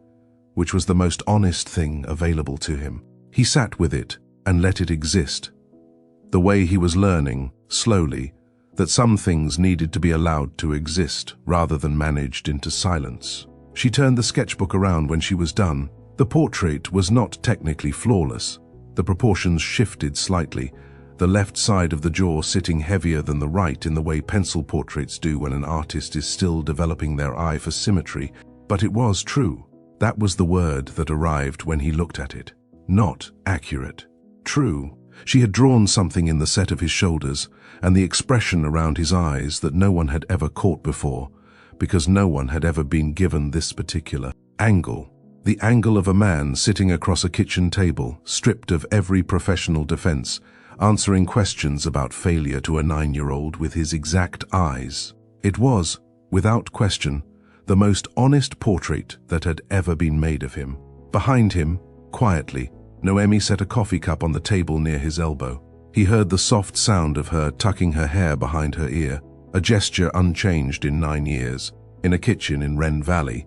which was the most honest thing available to him. He sat with it and let it exist. The way he was learning, slowly, that some things needed to be allowed to exist rather than managed into silence. She turned the sketchbook around when she was done. The portrait was not technically flawless. The proportions shifted slightly, the left side of the jaw sitting heavier than the right in the way pencil portraits do when an artist is still developing their eye for symmetry. But it was true. That was the word that arrived when he looked at it. Not accurate. True. She had drawn something in the set of his shoulders and the expression around his eyes that no one had ever caught before, because no one had ever been given this particular angle. The angle of a man sitting across a kitchen table, stripped of every professional defense, answering questions about failure to a 9-year-old with his exact eyes. It was, without question, the most honest portrait that had ever been made of him. Behind him, quietly, Noemí set a coffee cup on the table near his elbow. He heard the soft sound of her tucking her hair behind her ear, a gesture unchanged in 9 years, in a kitchen in Wren Valley,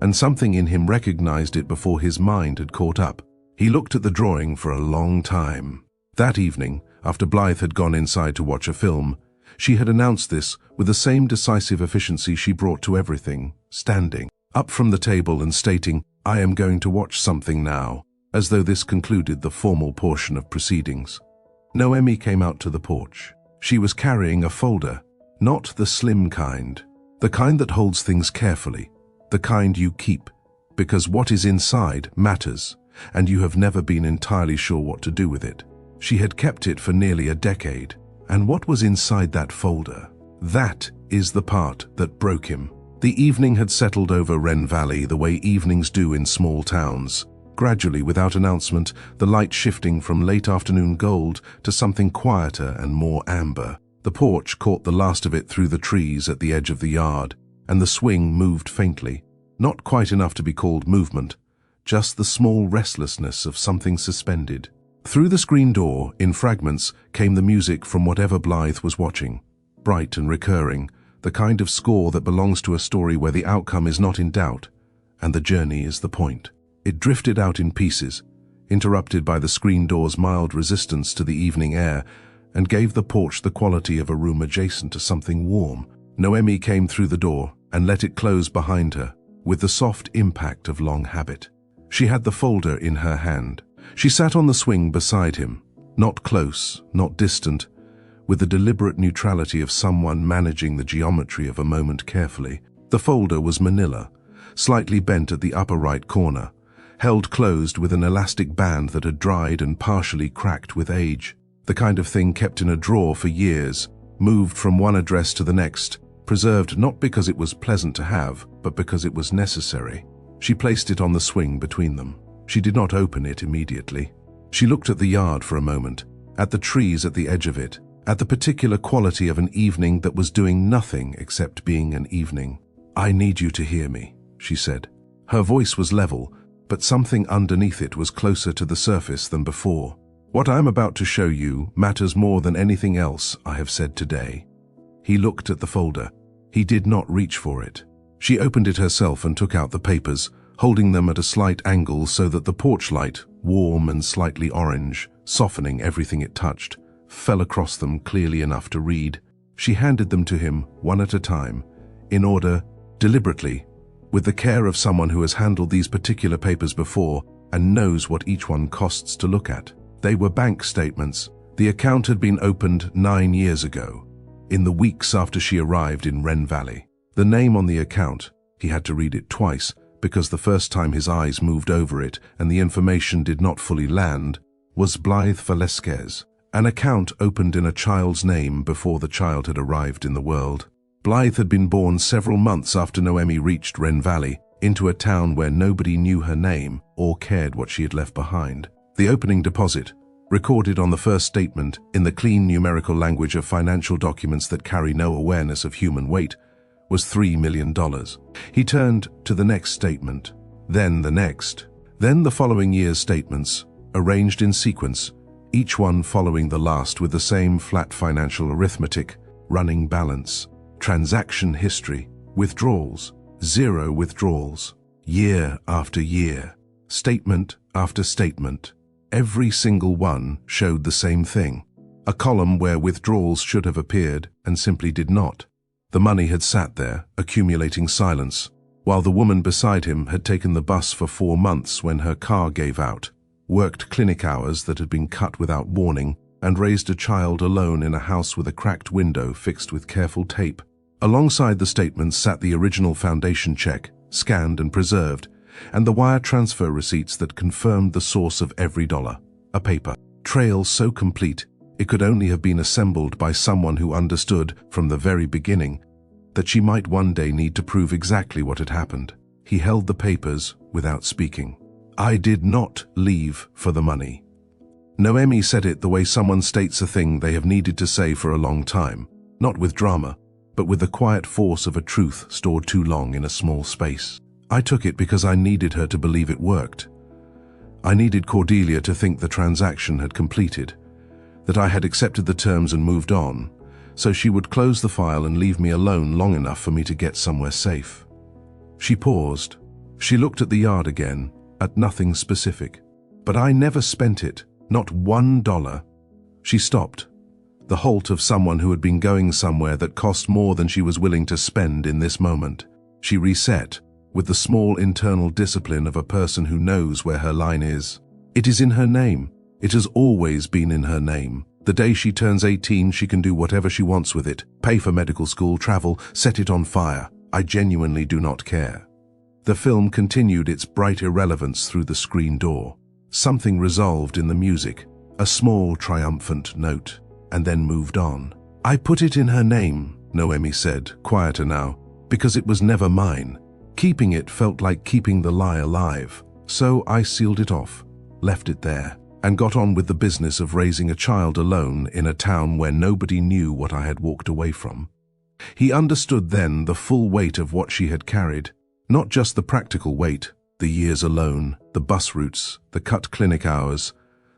and something in him recognized it before his mind had caught up. He looked at the drawing for a long time. That evening, after Blythe had gone inside to watch a film, she had announced this with the same decisive efficiency she brought to everything, standing up from the table and stating, "I am going to watch something now," as though this concluded the formal portion of proceedings. Noemí came out to the porch. She was carrying a folder, not the slim kind, the kind that holds things carefully, the kind you keep, because what is inside matters, and you have never been entirely sure what to do with it. She had kept it for nearly a decade, and what was inside that folder? That is the part that broke him. The evening had settled over Wren Valley the way evenings do in small towns. Gradually, without announcement, the light shifting from late afternoon gold to something quieter and more amber. The porch caught the last of it through the trees at the edge of the yard, and the swing moved faintly. Not quite enough to be called movement, just the small restlessness of something suspended. Through the screen door, in fragments, came the music from whatever Blythe was watching. Bright and recurring, the kind of score that belongs to a story where the outcome is not in doubt, and the journey is the point. It drifted out in pieces, interrupted by the screen door's mild resistance to the evening air, and gave the porch the quality of a room adjacent to something warm. Noemí came through the door and let it close behind her, with the soft impact of long habit. She had the folder in her hand. She sat on the swing beside him, not close, not distant, with the deliberate neutrality of someone managing the geometry of a moment carefully. The folder was manila, slightly bent at the upper right corner, held closed with an elastic band that had dried and partially cracked with age. The kind of thing kept in a drawer for years, moved from one address to the next, preserved not because it was pleasant to have, but because it was necessary. She placed it on the swing between them. She did not open it immediately. She looked at the yard for a moment, at the trees at the edge of it, at the particular quality of an evening that was doing nothing except being an evening. "I need you to hear me," she said. Her voice was level, but something underneath it was closer to the surface than before. "What I'm about to show you matters more than anything else I have said today." He looked at the folder. He did not reach for it. She opened it herself and took out the papers, holding them at a slight angle so that the porch light, warm and slightly orange, softening everything it touched, fell across them clearly enough to read. She handed them to him one at a time, in order, deliberately, with the care of someone who has handled these particular papers before and knows what each one costs to look at. They were bank statements. The account had been opened 9 years ago, in the weeks after she arrived in Wren Valley. The name on the account, he had to read it twice, because the first time his eyes moved over it and the information did not fully land, was Blythe Velasquez, an account opened in a child's name before the child had arrived in the world. Blythe had been born several months after Noemí reached Wren Valley, into a town where nobody knew her name or cared what she had left behind. The opening deposit, recorded on the first statement in the clean numerical language of financial documents that carry no awareness of human weight, was $3 million. He turned to the next statement, then the next, then the following year's statements, arranged in sequence, each one following the last with the same flat financial arithmetic, running balance, transaction history, withdrawals, 0 withdrawals, year after year, statement after statement. Every single one showed the same thing, a column where withdrawals should have appeared and simply did not. The money had sat there, accumulating silence, while the woman beside him had taken the bus for 4 months when her car gave out, worked clinic hours that had been cut without warning, and raised a child alone in a house with a cracked window fixed with careful tape. Alongside the statements sat the original foundation check, scanned and preserved, and the wire transfer receipts that confirmed the source of every dollar, a paper trail so complete it could only have been assembled by someone who understood from the very beginning that she might one day need to prove exactly what had happened. He held the papers without speaking. "I did not leave for the money." Noemí said it the way someone states a thing they have needed to say for a long time, not with drama, but with the quiet force of a truth stored too long in a small space. "I took it because I needed her to believe it worked. I needed Cordelia to think the transaction had completed, that I had accepted the terms and moved on, so she would close the file and leave me alone long enough for me to get somewhere safe." She paused. She looked at the yard again, at nothing specific. "But I never spent it, not $1. She stopped, the halt of someone who had been going somewhere that cost more than she was willing to spend in this moment. She reset, with the small internal discipline of a person who knows where her line is. It is in her name. It has always been in her name. The day she turns 18, she can do whatever she wants with it, pay for medical school, travel, set it on fire. I genuinely do not care. The film continued its bright irrelevance through the screen door. Something resolved in the music, a small triumphant note, and then moved on. "I put it in her name," Noemí said, quieter now, "because it was never mine. Keeping it felt like keeping the lie alive. So I sealed it off, left it there, and got on with the business of raising a child alone in a town where nobody knew what I had walked away from." He understood then the full weight of what she had carried, not just the practical weight, the years alone, the bus routes, the cut clinic hours,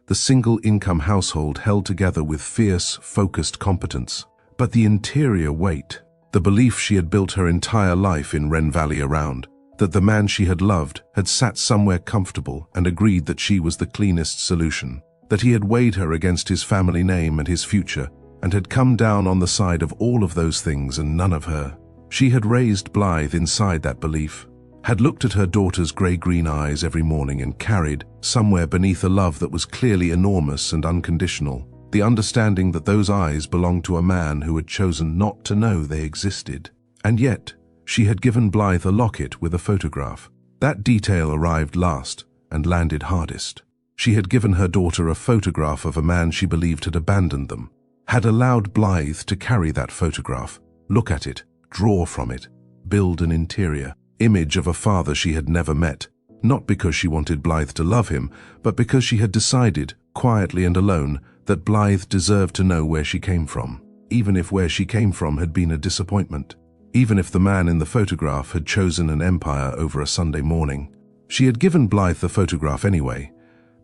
the single-income household held together with fierce, focused competence, but the interior weight, the belief she had built her entire life in Wren Valley around, that the man she had loved had sat somewhere comfortable and agreed that she was the cleanest solution, that he had weighed her against his family name and his future, and had come down on the side of all of those things and none of her. She had raised Blythe inside that belief, had looked at her daughter's grey-green eyes every morning and carried, somewhere beneath a love that was clearly enormous and unconditional, the understanding that those eyes belonged to a man who had chosen not to know they existed. And yet, She had given Blythe a locket with a photograph. That detail arrived last and landed hardest. She had given her daughter a photograph of a man she believed had abandoned them, had allowed Blythe to carry that photograph, look at it, draw from it, build an interior image of a father she had never met, not because she wanted Blythe to love him, but because she had decided, quietly and alone, that Blythe deserved to know where she came from, even if where she came from had been a disappointment, even if the man in the photograph had chosen an empire over a Sunday morning. She had given Blythe the photograph anyway,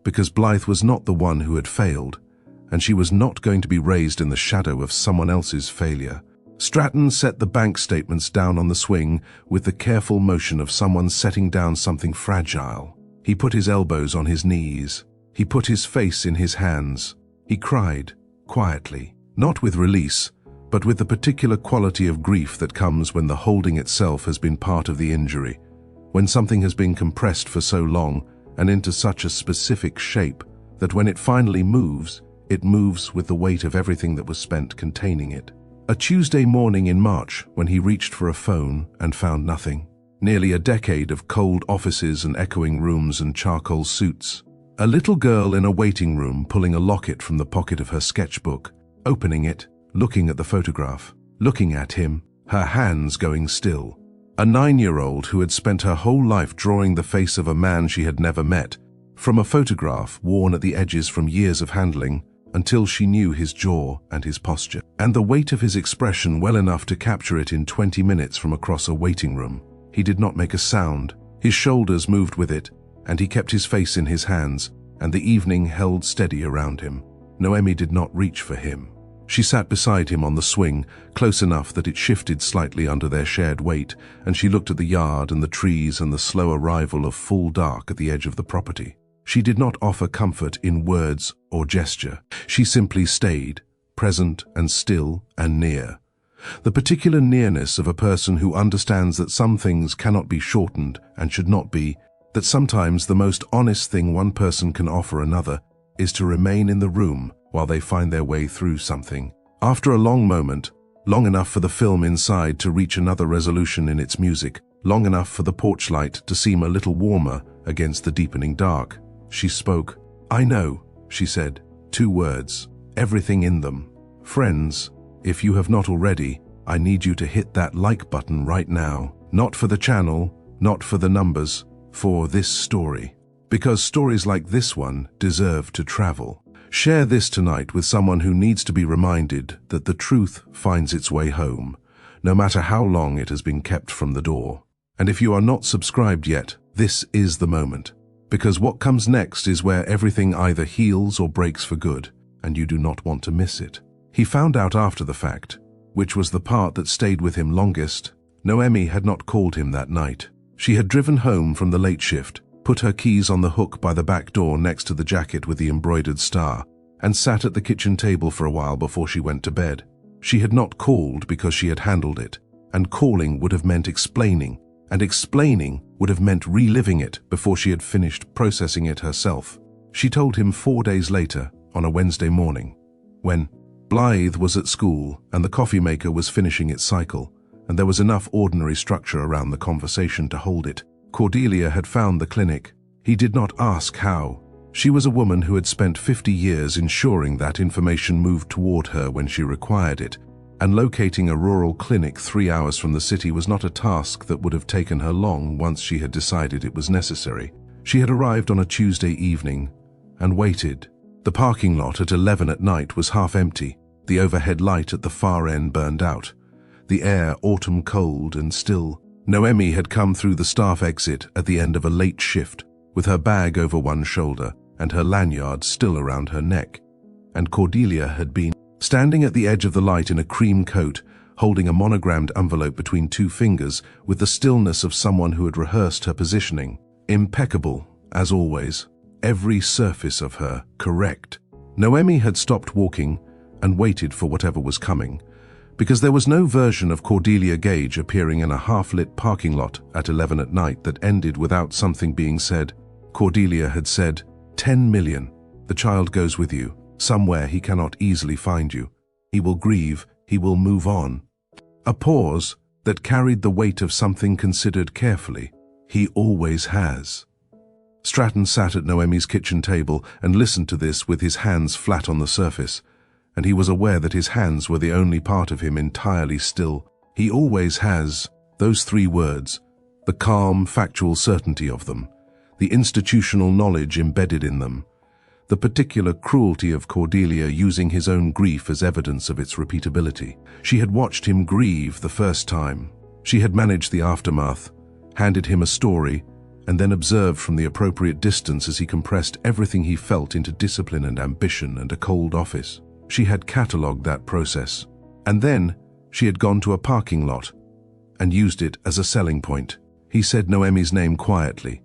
because Blythe was not the one who had failed, and she was not going to be raised in the shadow of someone else's failure. Stratton set the bank statements down on the swing with the careful motion of someone setting down something fragile. He put his elbows on his knees. He put his face in his hands. He cried, quietly, not with release, but with the particular quality of grief that comes when the holding itself has been part of the injury, when something has been compressed for so long and into such a specific shape that when it finally moves, it moves with the weight of everything that was spent containing it. A Tuesday morning in March when he reached for a phone and found nothing. Nearly a decade of cold offices and echoing rooms and charcoal suits. A little girl in a waiting room pulling a locket from the pocket of her sketchbook, opening it, looking at the photograph, looking at him, her hands going still. A 9-year-old who had spent her whole life drawing the face of a man she had never met, from a photograph worn at the edges from years of handling, until she knew his jaw and his posture, and the weight of his expression well enough to capture it in 20 minutes from across a waiting room. He did not make a sound. His shoulders moved with it, and he kept his face in his hands, and the evening held steady around him. Noemí did not reach for him. She sat beside him on the swing, close enough that it shifted slightly under their shared weight, and she looked at the yard and the trees and the slow arrival of full dark at the edge of the property. She did not offer comfort in words or gesture. She simply stayed, present and still and near. The particular nearness of a person who understands that some things cannot be shortened and should not be, that sometimes the most honest thing one person can offer another is to remain in the room while they find their way through something. After a long moment, long enough for the film inside to reach another resolution in its music, long enough for the porch light to seem a little warmer against the deepening dark, she spoke. "I know," she said. 2 words, everything in them. "Friends, if you have not already, I need you to hit that like button right now. Not for the channel, not for the numbers, for this story. Because stories like this one deserve to travel. Share this tonight with someone who needs to be reminded that the truth finds its way home, no matter how long it has been kept from the door. And if you are not subscribed yet, this is the moment. Because what comes next is where everything either heals or breaks for good, and you do not want to miss it." He found out after the fact, which was the part that stayed with him longest. Noemí had not called him that night. She had driven home from the late shift, put her keys on the hook by the back door next to the jacket with the embroidered star, and sat at the kitchen table for a while before she went to bed. She had not called because she had handled it, and calling would have meant explaining, and explaining would have meant reliving it before she had finished processing it herself. She told him 4 days later, on a Wednesday morning, when Blythe was at school and the coffee maker was finishing its cycle, and there was enough ordinary structure around the conversation to hold it. Cordelia had found the clinic. He did not ask how. She was a woman who had spent 50 years ensuring that information moved toward her when she required it, and locating a rural clinic 3 hours from the city was not a task that would have taken her long once she had decided it was necessary. She had arrived on a Tuesday evening and waited. The parking lot at 11 at night was half empty, the overhead light at the far end burned out, the air autumn cold and still. Noemí had come through the staff exit at the end of a late shift, with her bag over one shoulder and her lanyard still around her neck, and Cordelia had been standing at the edge of the light in a cream coat, holding a monogrammed envelope between 2 fingers with the stillness of someone who had rehearsed her positioning. Impeccable, as always. Every surface of her correct. Noemí had stopped walking and waited for whatever was coming, because there was no version of Cordelia Gage appearing in a half-lit parking lot at 11 at night that ended without something being said. Cordelia had said, 10 million. The child goes with you. Somewhere he cannot easily find you. He will grieve. He will move on. A pause, that carried the weight of something considered carefully. He always has. Stratton sat at Noemi's kitchen table and listened to this with his hands flat on the surface, and he was aware that his hands were the only part of him entirely still. He always has, those 3 words, the calm, factual certainty of them, the institutional knowledge embedded in them, the particular cruelty of Cordelia using his own grief as evidence of its repeatability. She had watched him grieve the first time. She had managed the aftermath, handed him a story, and then observed from the appropriate distance as he compressed everything he felt into discipline and ambition and a cold office. She had catalogued that process. And then she had gone to a parking lot and used it as a selling point. He said Noemi's name quietly,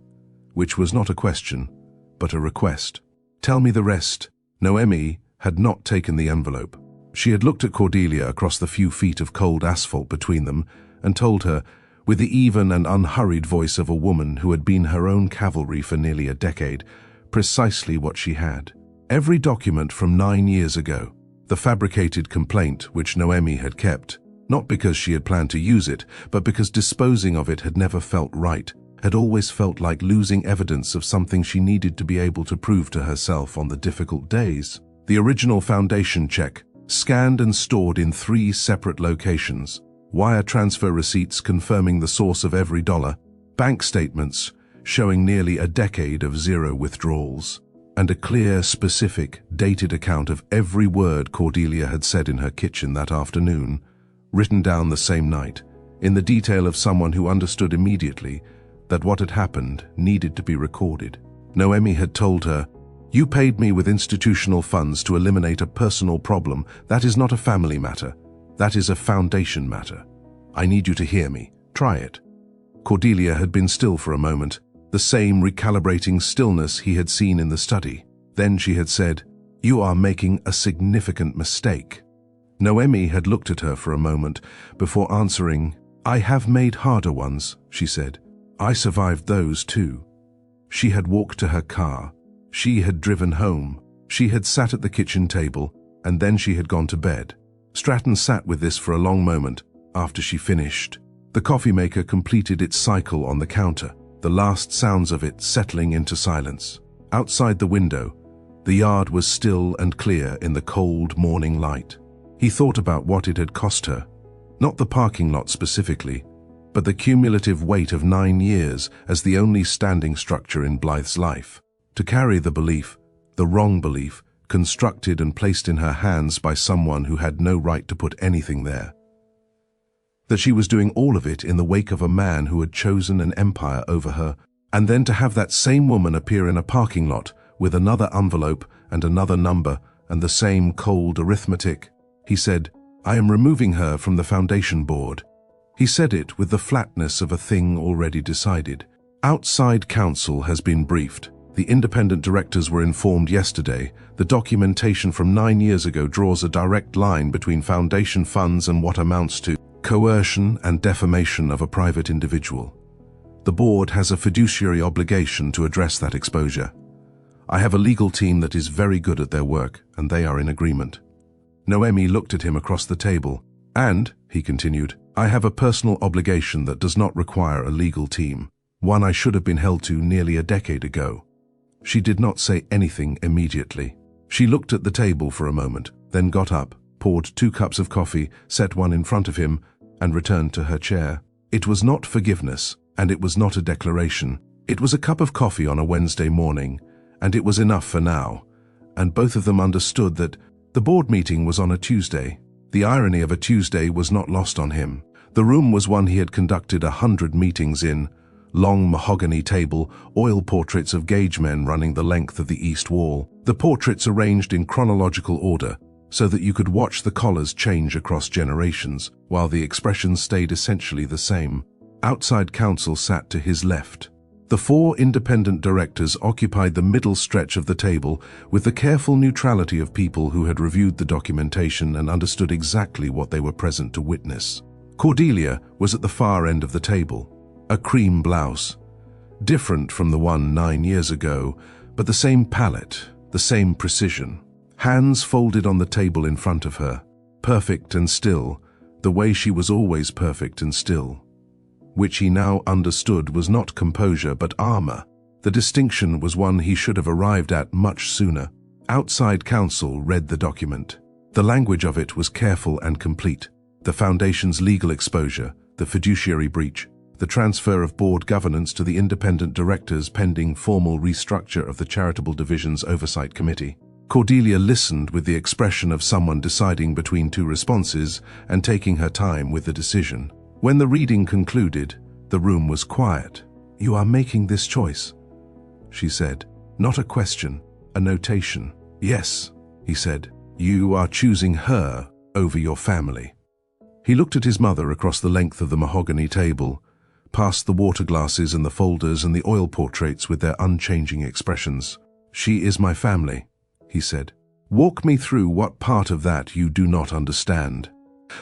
which was not a question, but a request. "Tell me the rest." Noemi had not taken the envelope. She had looked at Cordelia across the few feet of cold asphalt between them and told her, with the even and unhurried voice of a woman who had been her own cavalry for nearly a decade, precisely what she had. Every document from 9 years ago, the fabricated complaint which Noemi had kept, not because she had planned to use it, but because disposing of it had never felt right, had always felt like losing evidence of something she needed to be able to prove to herself on the difficult days. The original foundation check, scanned and stored in 3 separate locations, wire transfer receipts confirming the source of every dollar, bank statements showing nearly a decade of 0 withdrawals, and a clear, specific, dated account of every word Cordelia had said in her kitchen that afternoon, written down the same night, in the detail of someone who understood immediately that what had happened needed to be recorded. Noemi had told her, "You paid me with institutional funds to eliminate a personal problem. That is not a family matter. That is a foundation matter. I need you to hear me. Try it." Cordelia had been still for a moment, the same recalibrating stillness he had seen in the study. Then she had said, "You are making a significant mistake." Noemi had looked at her for a moment before answering, "I have made harder ones," she said. "I survived those too." She had walked to her car. She had driven home. She had sat at the kitchen table, and then she had gone to bed. Stratton sat with this for a long moment after she finished. The coffee maker completed its cycle on the counter, the last sounds of it settling into silence. Outside the window, the yard was still and clear in the cold morning light. He thought about what it had cost her, not the parking lot specifically, but the cumulative weight of 9 years as the only standing structure in Blythe's life, to carry the belief, the wrong belief, constructed and placed in her hands by someone who had no right to put anything there. That she was doing all of it in the wake of a man who had chosen an empire over her, and then to have that same woman appear in a parking lot with another envelope and another number and the same cold arithmetic. He said, "I am removing her from the foundation board." He said it with the flatness of a thing already decided. Outside counsel has been briefed. The independent directors were informed yesterday. The documentation from 9 years ago draws a direct line between foundation funds and what amounts to coercion and defamation of a private individual. The board has a fiduciary obligation to address that exposure. I have a legal team that is very good at their work, and they are in agreement. Noemi looked at him across the table. "And," he continued, "I have a personal obligation that does not require a legal team, one I should have been held to nearly a decade ago." She did not say anything immediately. She looked at the table for a moment, then got up, poured 2 cups of coffee, set one in front of him, and returned to her chair. It was not forgiveness, and it was not a declaration. It was a cup of coffee on a Wednesday morning, and it was enough for now. And both of them understood that the board meeting was on a Tuesday. The irony of a Tuesday was not lost on him. The room was one he had conducted 100 meetings in. Long mahogany table, oil portraits of Gage men running the length of the east wall. The portraits arranged in chronological order, so that you could watch the collars change across generations, while the expressions stayed essentially the same. Outside counsel sat to his left. The 4 independent directors occupied the middle stretch of the table with the careful neutrality of people who had reviewed the documentation and understood exactly what they were present to witness. Cordelia was at the far end of the table. A cream blouse, different from the one 9 years ago, but the same palette, the same precision. Hands folded on the table in front of her, perfect and still, the way she was always perfect and still. Which he now understood was not composure but armor. The distinction was one he should have arrived at much sooner. Outside counsel read the document. The language of it was careful and complete. The foundation's legal exposure, the fiduciary breach, the transfer of board governance to the independent directors pending formal restructure of the charitable division's oversight committee. Cordelia listened with the expression of someone deciding between two responses and taking her time with the decision. When the reading concluded, the room was quiet. "You are making this choice," she said. "Not a question, a notation." "Yes," he said. "You are choosing her over your family." He looked at his mother across the length of the mahogany table, past the water glasses and the folders and the oil portraits with their unchanging expressions. "She is my family," he said. "Walk me through what part of that you do not understand."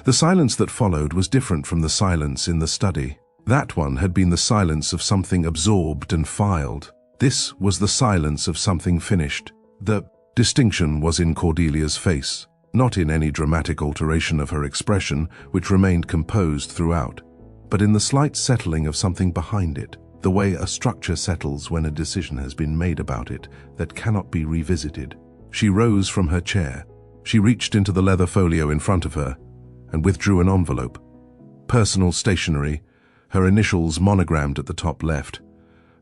The silence that followed was different from the silence in the study. That one had been the silence of something absorbed and filed. This was the silence of something finished. The distinction was in Cordelia's face, not in any dramatic alteration of her expression, which remained composed throughout, but in the slight settling of something behind it, the way a structure settles when a decision has been made about it that cannot be revisited. She rose from her chair. She reached into the leather folio in front of her and withdrew an envelope. Personal stationery, her initials monogrammed at the top left,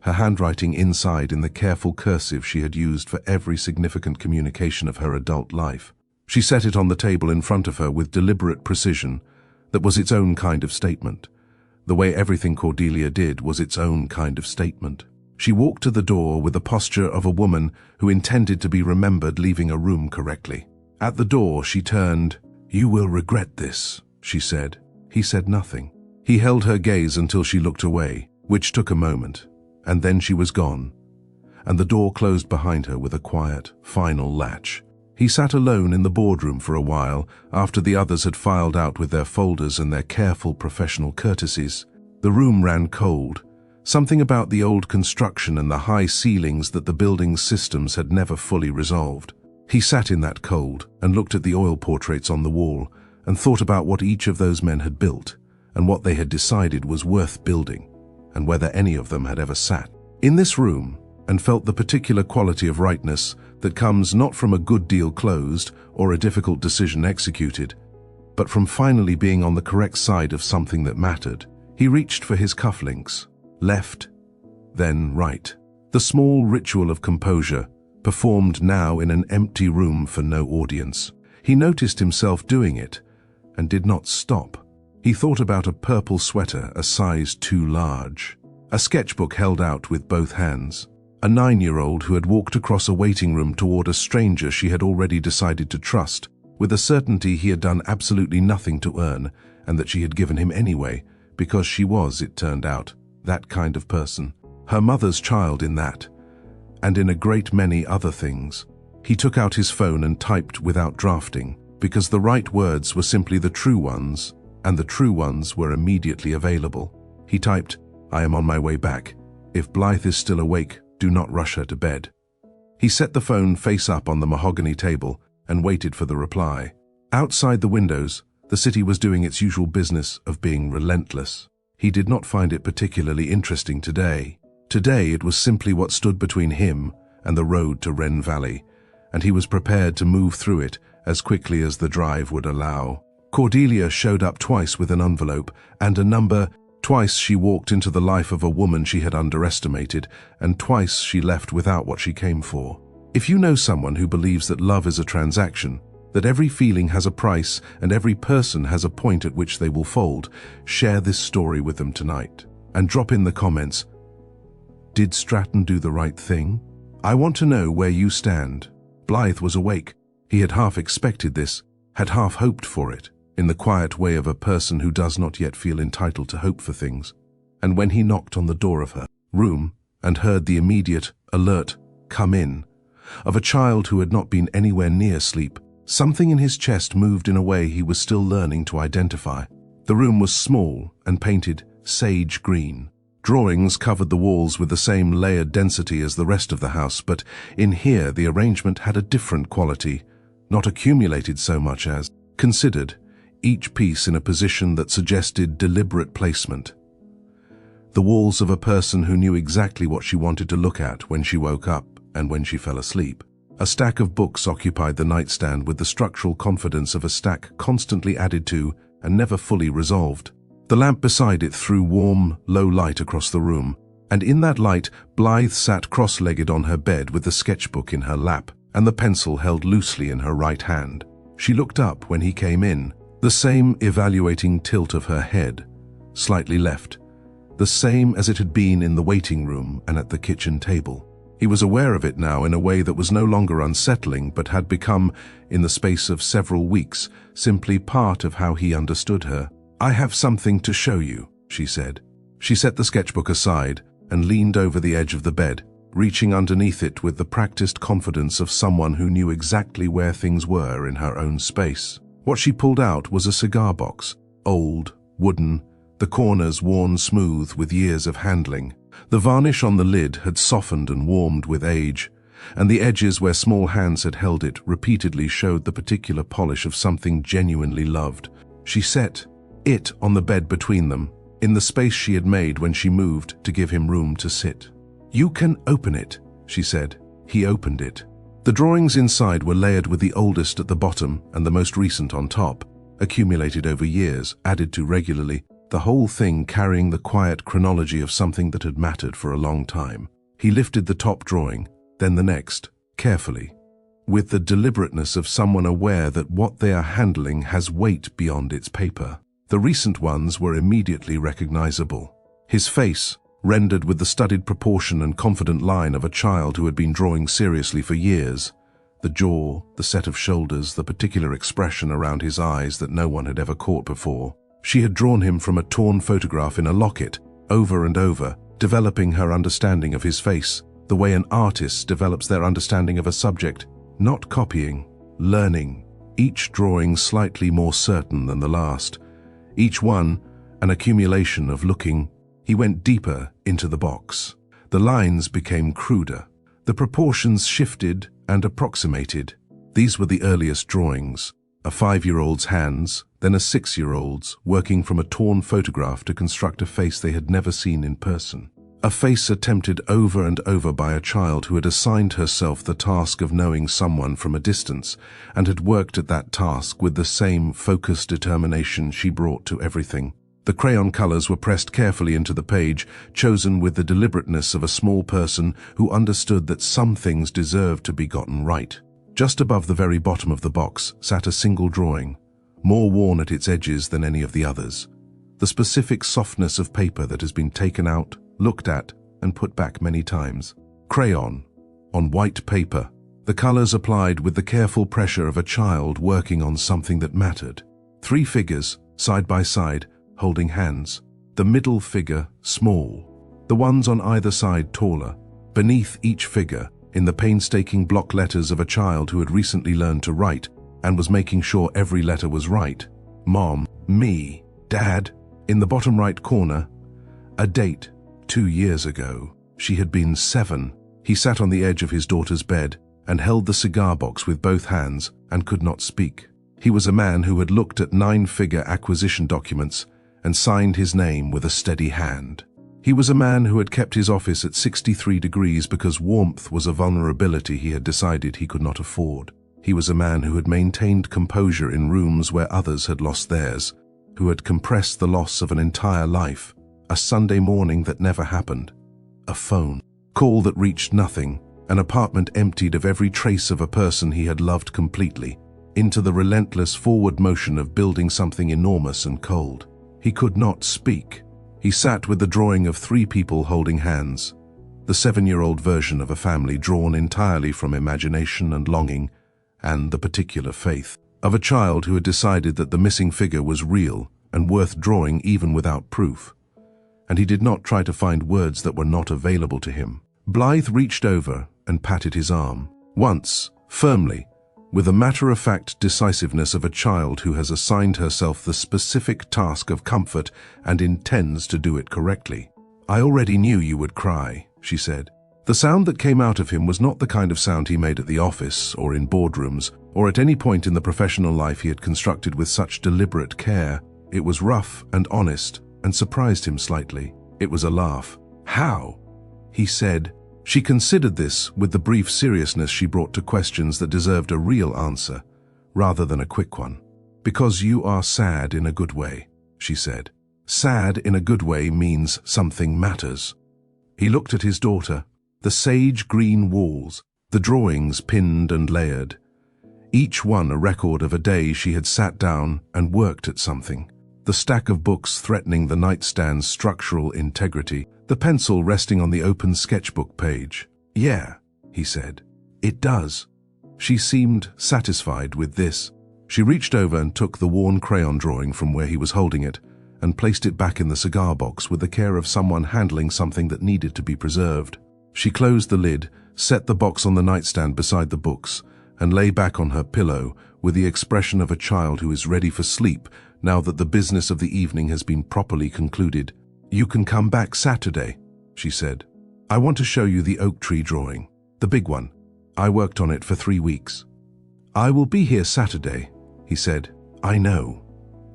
her handwriting inside in the careful cursive she had used for every significant communication of her adult life. She set it on the table in front of her with deliberate precision that was its own kind of statement. The way everything Cordelia did was its own kind of statement. She walked to the door with the posture of a woman who intended to be remembered leaving a room correctly. At the door she turned. "You will regret this," she said. He said nothing. He held her gaze until she looked away, which took a moment, and then she was gone, and the door closed behind her with a quiet, final latch. He sat alone in the boardroom for a while after the others had filed out with their folders and their careful professional courtesies. The room ran cold, something about the old construction and the high ceilings that the building's systems had never fully resolved. He sat in that cold and looked at the oil portraits on the wall and thought about what each of those men had built and what they had decided was worth building and whether any of them had ever sat in this room and felt the particular quality of rightness that comes not from a good deal closed or a difficult decision executed, but from finally being on the correct side of something that mattered. He reached for his cufflinks, left, then right. The small ritual of composure, performed now in an empty room for no audience. He noticed himself doing it and did not stop. He thought about a purple sweater a size too large, a sketchbook held out with both hands, a 9-year-old who had walked across a waiting room toward a stranger she had already decided to trust, with a certainty he had done absolutely nothing to earn and that she had given him anyway, because she was, it turned out, that kind of person. Her mother's child in that, and in a great many other things. He took out his phone and typed without drafting, because the right words were simply the true ones, and the true ones were immediately available. He typed, "I am on my way back. If Blythe is still awake, do not rush her to bed." He set the phone face up on the mahogany table and waited for the reply. Outside the windows, the city was doing its usual business of being relentless. He did not find it particularly interesting today. Today it was simply what stood between him and the road to Wren Valley, and he was prepared to move through it as quickly as the drive would allow. Cordelia showed up twice with an envelope and a number. Twice she walked into the life of a woman she had underestimated, and twice she left without what she came for. If you know someone who believes that love is a transaction, that every feeling has a price and every person has a point at which they will fold, share this story with them tonight. And drop in the comments, did Stratton do the right thing? I want to know where you stand. Blythe was awake. He had half expected this, had half hoped for it, in the quiet way of a person who does not yet feel entitled to hope for things. And when he knocked on the door of her room and heard the immediate, alert, "Come in," of a child who had not been anywhere near sleep, something in his chest moved in a way he was still learning to identify. The room was small and painted sage green. Drawings covered the walls with the same layered density as the rest of the house, but in here the arrangement had a different quality, not accumulated so much as considered, each piece in a position that suggested deliberate placement. The walls of a person who knew exactly what she wanted to look at when she woke up and when she fell asleep. A stack of books occupied the nightstand with the structural confidence of a stack constantly added to and never fully resolved. The lamp beside it threw warm, low light across the room, and in that light, Blythe sat cross-legged on her bed with the sketchbook in her lap and the pencil held loosely in her right hand. She looked up when he came in, the same evaluating tilt of her head, slightly left, the same as it had been in the waiting room and at the kitchen table. He was aware of it now in a way that was no longer unsettling but had become, in the space of several weeks, simply part of how he understood her. "I have something to show you," she said. She set the sketchbook aside and leaned over the edge of the bed, reaching underneath it with the practiced confidence of someone who knew exactly where things were in her own space. What she pulled out was a cigar box, old, wooden, the corners worn smooth with years of handling. The varnish on the lid had softened and warmed with age, and the edges where small hands had held it repeatedly showed the particular polish of something genuinely loved. She set it on the bed between them, in the space she had made when she moved to give him room to sit. "You can open it," she said. He opened it. The drawings inside were layered with the oldest at the bottom and the most recent on top, accumulated over years, added to regularly, the whole thing carrying the quiet chronology of something that had mattered for a long time. He lifted the top drawing, then the next, carefully, with the deliberateness of someone aware that what they are handling has weight beyond its paper. The recent ones were immediately recognizable. His face, rendered with the studied proportion and confident line of a child who had been drawing seriously for years. The jaw, the set of shoulders, the particular expression around his eyes that no one had ever caught before. She had drawn him from a torn photograph in a locket, over and over, developing her understanding of his face, the way an artist develops their understanding of a subject, not copying, learning, each drawing slightly more certain than the last, each one an accumulation of looking. He went deeper into the box. The lines became cruder. The proportions shifted and approximated. These were the earliest drawings. A 5-year-old's hands, then a 6-year-old's, working from a torn photograph to construct a face they had never seen in person. A face attempted over and over by a child who had assigned herself the task of knowing someone from a distance and had worked at that task with the same focused determination she brought to everything. The crayon colors were pressed carefully into the page, chosen with the deliberateness of a small person who understood that some things deserved to be gotten right. Just above the very bottom of the box sat a single drawing, more worn at its edges than any of the others. The specific softness of paper that has been taken out, looked at, and put back many times. Crayon, on white paper, the colors applied with the careful pressure of a child working on something that mattered. 3 figures, side by side, holding hands. The middle figure small, the ones on either side taller. Beneath each figure, in the painstaking block letters of a child who had recently learned to write and was making sure every letter was right. Mom, me, Dad. In the bottom right corner, a date, 2 years ago. She had been 7. He sat on the edge of his daughter's bed and held the cigar box with both hands and could not speak. He was a man who had looked at 9-figure acquisition documents and signed his name with a steady hand. He was a man who had kept his office at 63 degrees because warmth was a vulnerability he had decided he could not afford. He was a man who had maintained composure in rooms where others had lost theirs, who had compressed the loss of an entire life, a Sunday morning that never happened, a phone call that reached nothing, an apartment emptied of every trace of a person he had loved completely, into the relentless forward motion of building something enormous and cold. He could not speak. He sat with the drawing of 3 people holding hands, the 7-year-old version of a family drawn entirely from imagination and longing and the particular faith of a child who had decided that the missing figure was real and worth drawing even without proof. And he did not try to find words that were not available to him. Blythe reached over and patted his arm, once, firmly, with the matter-of-fact decisiveness of a child who has assigned herself the specific task of comfort and intends to do it correctly. "I already knew you would cry," she said. The sound that came out of him was not the kind of sound he made at the office or in boardrooms, or at any point in the professional life he had constructed with such deliberate care. It was rough and honest, and surprised him slightly. It was a laugh. "How?" he said. She considered this with the brief seriousness she brought to questions that deserved a real answer, rather than a quick one. "Because you are sad in a good way," she said. "Sad in a good way means something matters." He looked at his daughter, the sage green walls, the drawings pinned and layered, each one a record of a day she had sat down and worked at something. The stack of books threatening the nightstand's structural integrity, the pencil resting on the open sketchbook page. "Yeah," he said. "It does." She seemed satisfied with this. She reached over and took the worn crayon drawing from where he was holding it and placed it back in the cigar box with the care of someone handling something that needed to be preserved. She closed the lid, set the box on the nightstand beside the books, and lay back on her pillow with the expression of a child who is ready for sleep now that the business of the evening has been properly concluded. "You can come back Saturday," she said. "I want to show you the oak tree drawing, the big one. I worked on it for 3 weeks." "I will be here Saturday," he said. "I know,"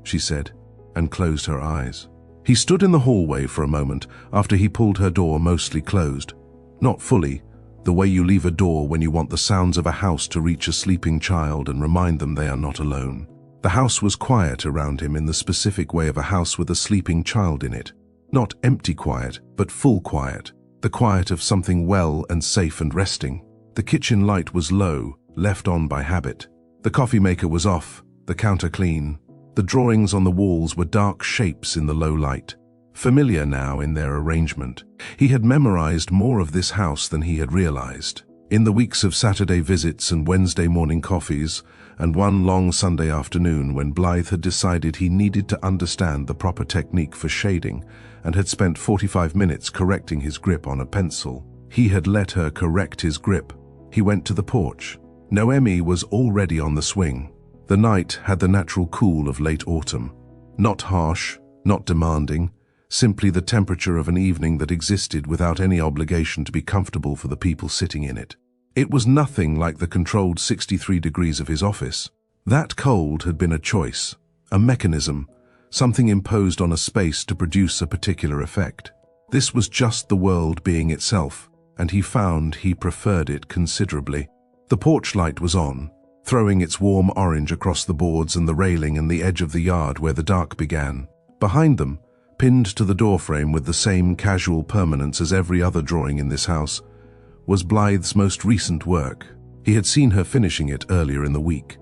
she said, and closed her eyes. He stood in the hallway for a moment after he pulled her door mostly closed. Not fully, the way you leave a door when you want the sounds of a house to reach a sleeping child and remind them they are not alone. The house was quiet around him in the specific way of a house with a sleeping child in it. Not empty quiet, but full quiet. The quiet of something well and safe and resting. The kitchen light was low, left on by habit. The coffee maker was off, the counter clean. The drawings on the walls were dark shapes in the low light, familiar now in their arrangement. He had memorized more of this house than he had realized. In the weeks of Saturday visits and Wednesday morning coffees, and one long Sunday afternoon when Blythe had decided he needed to understand the proper technique for shading and had spent 45 minutes correcting his grip on a pencil. He had let her correct his grip. He went to the porch. Noemí was already on the swing. The night had the natural cool of late autumn. Not harsh, not demanding, simply the temperature of an evening that existed without any obligation to be comfortable for the people sitting in it. It was nothing like the controlled 63 degrees of his office. That cold had been a choice, a mechanism, something imposed on a space to produce a particular effect. This was just the world being itself, and he found he preferred it considerably. The porch light was on, throwing its warm orange across the boards and the railing and the edge of the yard where the dark began. Behind them, pinned to the doorframe with the same casual permanence as every other drawing in this house, was Blythe's most recent work. He had seen her finishing it earlier in the week.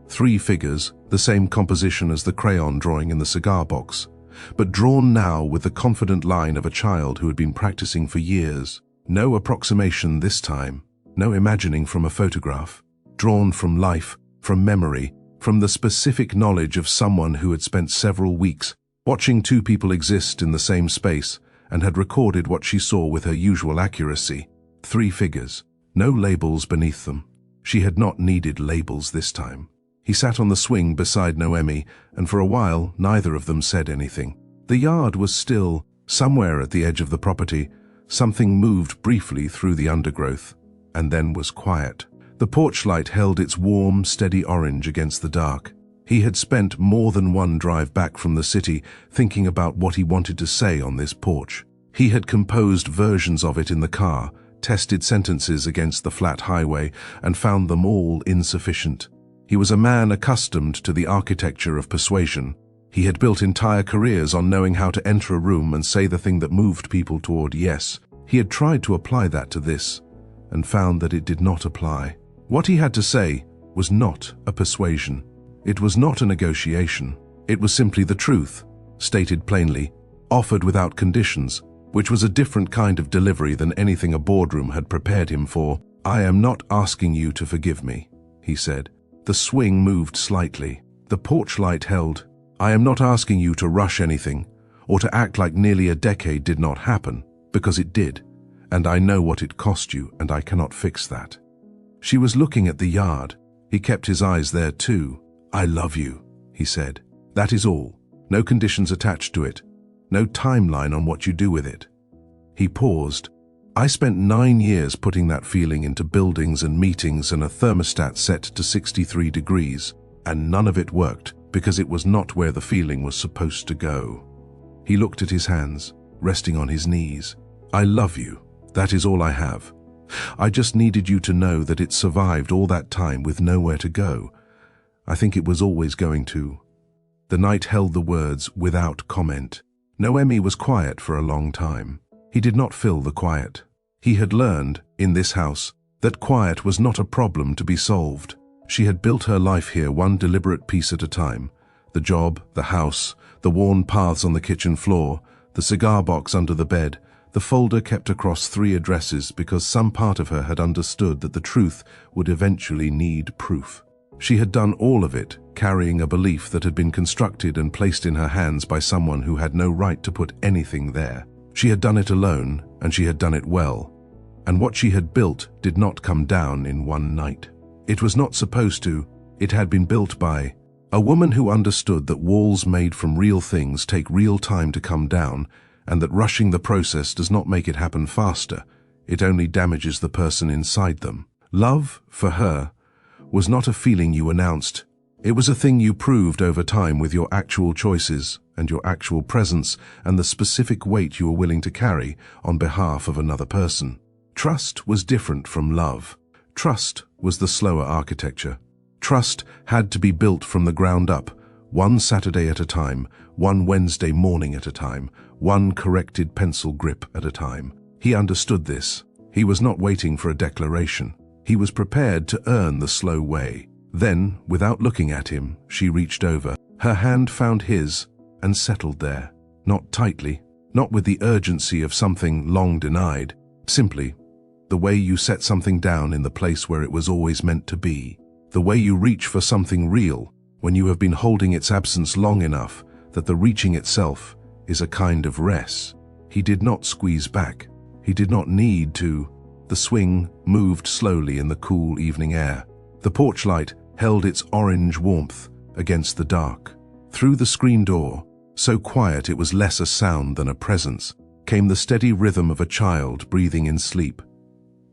3 figures, the same composition as the crayon drawing in the cigar box, but drawn now with the confident line of a child who had been practicing for years. No approximation this time, no imagining from a photograph. Drawn from life, from memory, from the specific knowledge of someone who had spent several weeks watching 2 people exist in the same space and had recorded what she saw with her usual accuracy. 3 figures, no labels beneath them. She had not needed labels this time. He sat on the swing beside Noemí, and for a while neither of them said anything. The yard was still. Somewhere at the edge of the property, something moved briefly through the undergrowth, and then was quiet. The porch light held its warm, steady orange against the dark. He had spent more than one drive back from the city thinking about what he wanted to say on this porch. He had composed versions of it in the car, tested sentences against the flat highway, and found them all insufficient. He was a man accustomed to the architecture of persuasion. He had built entire careers on knowing how to enter a room and say the thing that moved people toward yes. He had tried to apply that to this, and found that it did not apply. What he had to say was not a persuasion. It was not a negotiation. It was simply the truth, stated plainly, offered without conditions, which was a different kind of delivery than anything a boardroom had prepared him for. "I am not asking you to forgive me," he said. The swing moved slightly. The porch light held. "I am not asking you to rush anything, or to act like nearly a decade did not happen, because it did, and I know what it cost you, and I cannot fix that." She was looking at the yard. He kept his eyes there too. "I love you," he said. "That is all. No conditions attached to it. No timeline on what you do with it." He paused, I spent 9 years putting that feeling into buildings and meetings and a thermostat set to 63 degrees, and none of it worked because it was not where the feeling was supposed to go. He looked at his hands, resting on his knees. I love you. That is all I have. I just needed you to know that it survived all that time with nowhere to go. I think it was always going to. The night held the words without comment. Noemí was quiet for a long time. He did not fill the quiet. He had learned, in this house, that quiet was not a problem to be solved. She had built her life here one deliberate piece at a time. The job, the house, the worn paths on the kitchen floor, the cigar box under the bed, the folder kept across 3 addresses because some part of her had understood that the truth would eventually need proof. She had done all of it, carrying a belief that had been constructed and placed in her hands by someone who had no right to put anything there. She had done it alone, and she had done it well. And what she had built did not come down in one night. It was not supposed to. It had been built by a woman who understood that walls made from real things take real time to come down, and that rushing the process does not make it happen faster. It only damages the person inside them. Love, for her, was not a feeling you announced. It was a thing you proved over time with your actual choices and your actual presence and the specific weight you were willing to carry on behalf of another person. Trust was different from love. Trust was the slower architecture. Trust had to be built from the ground up, one Saturday at a time, one Wednesday morning at a time, one corrected pencil grip at a time. He understood this. He was not waiting for a declaration. He was prepared to earn the slow way. Then, without looking at him, she reached over. Her hand found his and settled there. Not tightly, not with the urgency of something long denied. Simply, the way you set something down in the place where it was always meant to be. The way you reach for something real when you have been holding its absence long enough that the reaching itself is a kind of rest. He did not squeeze back. He did not need to. The swing moved slowly in the cool evening air. The porch light held its orange warmth against the dark. Through the screen door, so quiet it was less a sound than a presence, came the steady rhythm of a child breathing in sleep.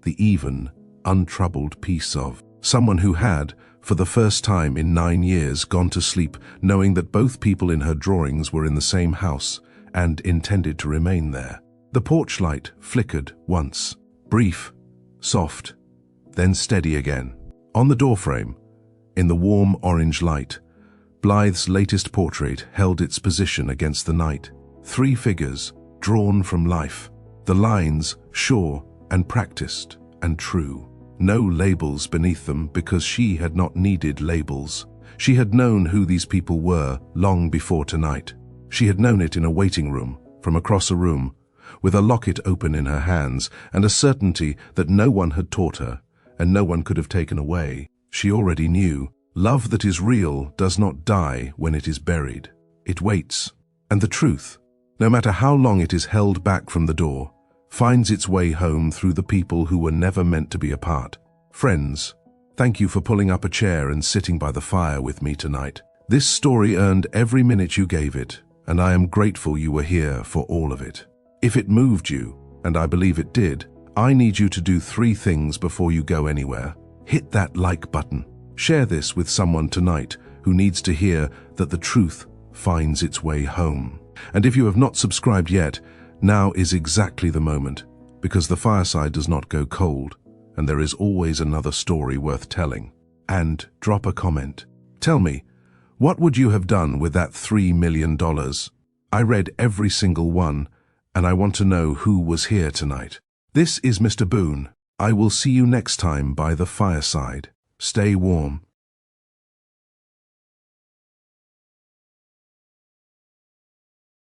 The even, untroubled peace of someone who had, for the first time in 9 years, gone to sleep knowing that both people in her drawings were in the same house and intended to remain there. The porch light flickered once, brief, soft, then steady again. On the doorframe, in the warm orange light, Blythe's latest portrait held its position against the night. 3 figures, drawn from life. The lines sure and practiced and true. No labels beneath them because she had not needed labels. She had known who these people were long before tonight. She had known it in a waiting room, from across a room, with a locket open in her hands and a certainty that no one had taught her and no one could have taken away. She already knew. Love that is real does not die when it is buried. It waits. And the truth, no matter how long it is held back from the door, finds its way home through the people who were never meant to be apart. Friends, thank you for pulling up a chair and sitting by the fire with me tonight. This story earned every minute you gave it, and I am grateful you were here for all of it. If it moved you, and I believe it did, I need you to do 3 things before you go anywhere. Hit that like button. Share this with someone tonight who needs to hear that the truth finds its way home. And if you have not subscribed yet, now is exactly the moment, because the fireside does not go cold, and there is always another story worth telling. And drop a comment. Tell me, what would you have done with that $3 million? I read every single one, and I want to know who was here tonight. This is Mr. Boone. I will see you next time by the fireside. Stay warm,